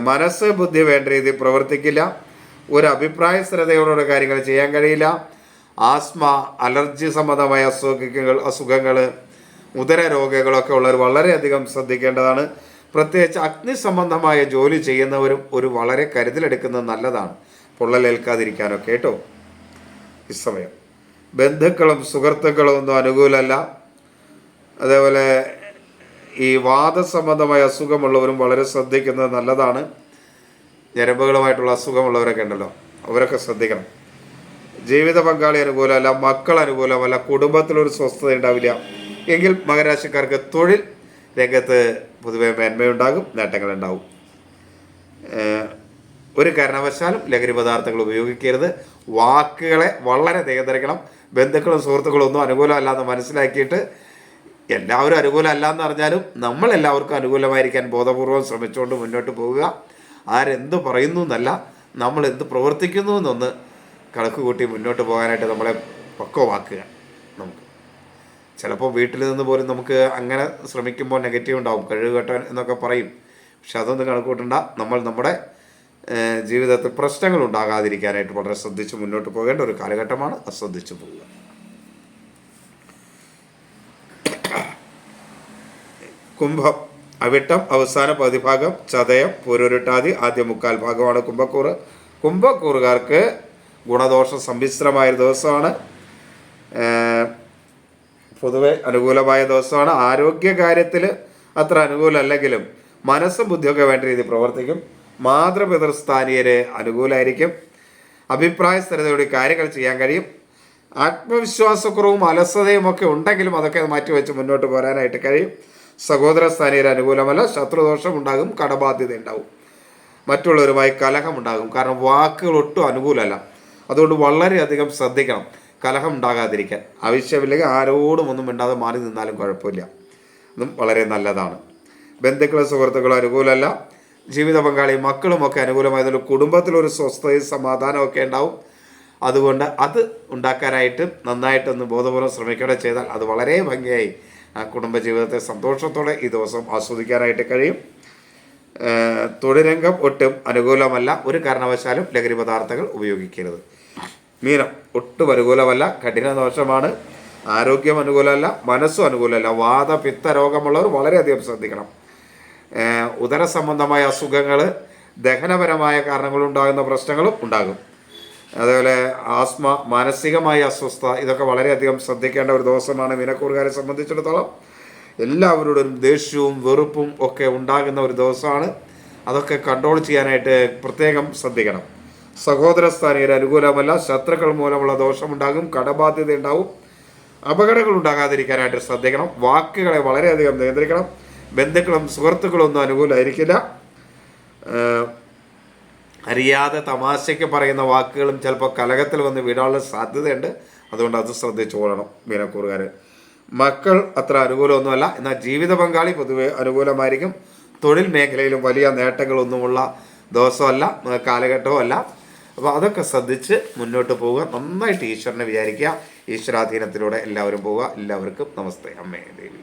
മനസ്സ് ബുദ്ധി വേണ്ട രീതിയിൽ പ്രവർത്തിക്കില്ല. ഒരു അഭിപ്രായ സ്ഥിരതയോടുള്ള കാര്യങ്ങൾ ചെയ്യാൻ കഴിയില്ല. ആസ്മ, അലർജി സംബന്ധമായ അസുഖങ്ങൾ, ഉദര രോഗങ്ങളൊക്കെ ഉള്ളവർ വളരെയധികം ശ്രദ്ധിക്കേണ്ടതാണ്. പ്രത്യേകിച്ച് അഗ്നി സംബന്ധമായ ജോലി ചെയ്യുന്നവരും ഒരു വളരെ കരുതലെടുക്കുന്നത് നല്ലതാണ്, പൊള്ളലേൽക്കാതിരിക്കാനൊക്കെ കേട്ടോ. ഈ സമയം ബന്ധുക്കളും സുഹൃത്തുക്കളും ഒന്നും അനുകൂലമല്ല. അതേപോലെ ഈ വാദസംബന്ധമായ അസുഖമുള്ളവരും വളരെ ശ്രദ്ധിക്കുന്നത് നല്ലതാണ്. ഞരമ്പുകളുമായിട്ടുള്ള അസുഖമുള്ളവരൊക്കെ ഉണ്ടല്ലോ, അവരൊക്കെ ശ്രദ്ധിക്കണം. ജീവിത പങ്കാളി അനുകൂലമല്ല. മക്കൾ അനുകൂലമല്ല. കുടുംബത്തിലൊരു സ്വസ്ഥത ഉണ്ടാവില്ല. എങ്കിൽ മകരാശിക്കാർക്ക് തൊഴിൽ രംഗത്ത് പൊതുവെ മേന്മയുണ്ടാകും, നേട്ടങ്ങളുണ്ടാവും. ഒരു കാരണവശാലും ലഹരി പദാർത്ഥങ്ങൾ ഉപയോഗിക്കരുത്. വാക്കുകളെ വളരെ നിയന്ത്രിക്കണം. ബന്ധുക്കളും സുഹൃത്തുക്കളും ഒന്നും അനുകൂലമല്ല എന്ന് മനസ്സിലാക്കിയിട്ട്, എല്ലാവരും അനുകൂലമല്ല എന്ന് പറഞ്ഞാലും നമ്മളെല്ലാവർക്കും അനുകൂലമായിരിക്കാൻ ബോധപൂർവം ശ്രമിച്ചുകൊണ്ട് മുന്നോട്ട് പോവുക. ആരെന്ത് പറയുന്നു എന്നല്ല, നമ്മൾ എന്ത് പ്രവർത്തിക്കുന്നു എന്നൊന്ന് കണക്ക് കൂട്ടി മുന്നോട്ട് പോകാനായിട്ട് നമ്മളെ പക്വമാക്കുക. നമുക്ക് ചിലപ്പോൾ വീട്ടിൽ നിന്ന് പോലും നമുക്ക് അങ്ങനെ ശ്രമിക്കുമ്പോൾ നെഗറ്റീവ് ഉണ്ടാവും, കഴിവുകെട്ടൻ എന്നൊക്കെ പറയും. പക്ഷെ അതൊന്നും കണക്ക് കൂട്ടണ്ട. നമ്മൾ നമ്മുടെ ജീവിതത്തിൽ പ്രശ്നങ്ങൾ ഉണ്ടാകാതിരിക്കാനായിട്ട് വളരെ ശ്രദ്ധിച്ച് മുന്നോട്ട് പോകേണ്ട ഒരു കാലഘട്ടമാണ്. അശ്രദ്ധിച്ചു പോവുക. കുംഭം, അവിട്ടം അവസാന പകുതി ഭാഗം, ചതയം പൂരുരുട്ടാതി ആദ്യ മുക്കാൽ ഭാഗമാണ് കുംഭക്കൂറ്. കുംഭക്കൂറുകാർക്ക് ഗുണദോഷ സമ്മിശ്രമായ ദിവസമാണ്. പൊതുവെ അനുകൂലമായ ദിവസമാണ്. ആരോഗ്യകാര്യത്തിൽ അത്ര അനുകൂലമല്ലെങ്കിലും മനസ്സും ബുദ്ധിയൊക്കെ വേണ്ട രീതിയിൽ പ്രവർത്തിക്കും. മാതൃപിതൃസ്ഥാനീയര് അനുകൂലമായിരിക്കും. അഭിപ്രായ സ്ഥിരതയോടെ കാര്യങ്ങൾ ചെയ്യാൻ കഴിയും. ആത്മവിശ്വാസക്കുറവും അലസതയും ഒക്കെ ഉണ്ടെങ്കിലും അതൊക്കെ മാറ്റിവെച്ച് മുന്നോട്ട് പോരാനായിട്ട് കഴിയും. സഹോദര സ്ഥാനീയർ അനുകൂലമല്ല. ശത്രുദോഷം ഉണ്ടാകും. കടബാധ്യത ഉണ്ടാവും. മറ്റുള്ളവരുമായി കലഹമുണ്ടാകും. കാരണം വാക്കുകൾ ഒട്ടും അനുകൂലമല്ല. അതുകൊണ്ട് വളരെയധികം ശ്രദ്ധിക്കണം കലഹം ഉണ്ടാകാതിരിക്കാൻ. ആവശ്യമില്ലെങ്കിൽ ആരോടും ഒന്നും മിണ്ടാതെ മാറി നിന്നാലും കുഴപ്പമില്ല. അതും വളരെ നല്ലതാണ്. ബന്ധുക്കളും സുഹൃത്തുക്കളും അനുകൂലമല്ല. ജീവിത പങ്കാളി മക്കളുമൊക്കെ അനുകൂലമായതുകൊണ്ട് കുടുംബത്തിലൊരു സ്വസ്ഥതയും സമാധാനമൊക്കെ ഉണ്ടാവും. അതുകൊണ്ട് അത് ഉണ്ടാക്കാനായിട്ട് നന്നായിട്ടൊന്ന് ബോധപൂർവ്വം ശ്രമിക്കുകയും ചെയ്താൽ അത് വളരെ ഭംഗിയായി ആ കുടുംബജീവിതത്തെ സന്തോഷത്തോടെ ഈ ദിവസം ആസ്വദിക്കാനായിട്ട് കഴിയും. തൊഴിൽരംഗം ഒട്ടും അനുകൂലമല്ല. ഒരു കാരണവശാലും ലഹരി പദാർത്ഥങ്ങൾ ഉപയോഗിക്കരുത്. മീനം, ഒട്ടും അനുകൂലമല്ല. കഠിന ദോഷമാണ്. ആരോഗ്യം അനുകൂലമല്ല, മനസ്സും അനുകൂലമല്ല. വാത പിത്ത രോഗമുള്ളവർ വളരെയധികം ശ്രദ്ധിക്കണം. ഉദര സംബന്ധമായ അസുഖങ്ങൾ, ദഹനപരമായ കാരണങ്ങളുണ്ടാകുന്ന പ്രശ്നങ്ങളും ഉണ്ടാകും. അതേപോലെ ആസ്മ, മാനസികമായ അസ്വസ്ഥത, ഇതൊക്കെ വളരെയധികം ശ്രദ്ധിക്കേണ്ട ഒരു ദിവസമാണ് മീനക്കൂറുകാരെ സംബന്ധിച്ചിടത്തോളം. എല്ലാവരോടും ദേഷ്യവും വെറുപ്പും ഒക്കെ ഉണ്ടാകുന്ന ഒരു ദിവസമാണ്. അതൊക്കെ കൺട്രോൾ ചെയ്യാനായിട്ട് പ്രത്യേകം ശ്രദ്ധിക്കണം. സഹോദര സ്ഥാനീയർ അനുകൂലമല്ല, ശത്രുക്കൾ മൂലമുള്ള ദോഷമുണ്ടാകും, കടബാധ്യത ഉണ്ടാവും, അപകടങ്ങൾ ഉണ്ടാകാതിരിക്കാനായിട്ട് ശ്രദ്ധിക്കണം. വാക്കുകളെ വളരെയധികം നിയന്ത്രിക്കണം. ബന്ധുക്കളും സുഹൃത്തുക്കളും ഒന്നും അനുകൂലമായിരിക്കില്ല. അറിയാതെ തമാശയ്ക്ക് പറയുന്ന വാക്കുകളും ചിലപ്പോൾ കലഹത്തിൽ വന്ന് വീഴാനുള്ള സാധ്യതയുണ്ട്. അതുകൊണ്ട് അത് ശ്രദ്ധിച്ചു കൊള്ളണം മീനക്കൂറുകാർ. മക്കൾ അത്ര അനുകൂലമൊന്നുമല്ല, എന്നാൽ ജീവിത പങ്കാളി പൊതുവെ അനുകൂലമായിരിക്കും. തൊഴിൽ മേഖലയിലും വലിയ നേട്ടങ്ങളൊന്നുമുള്ള ദിവസമല്ല, കാലഘട്ടവും അല്ല. അപ്പോൾ അതൊക്കെ ശ്രദ്ധിച്ച് മുന്നോട്ട് പോവുക. നന്നായിട്ട് ഈശ്വരനെ വിചാരിക്കുക. ഈശ്വരാധീനത്തിലൂടെ എല്ലാവരും പോവുക. എല്ലാവർക്കും നമസ്തേ. അമ്മേ ദേവി.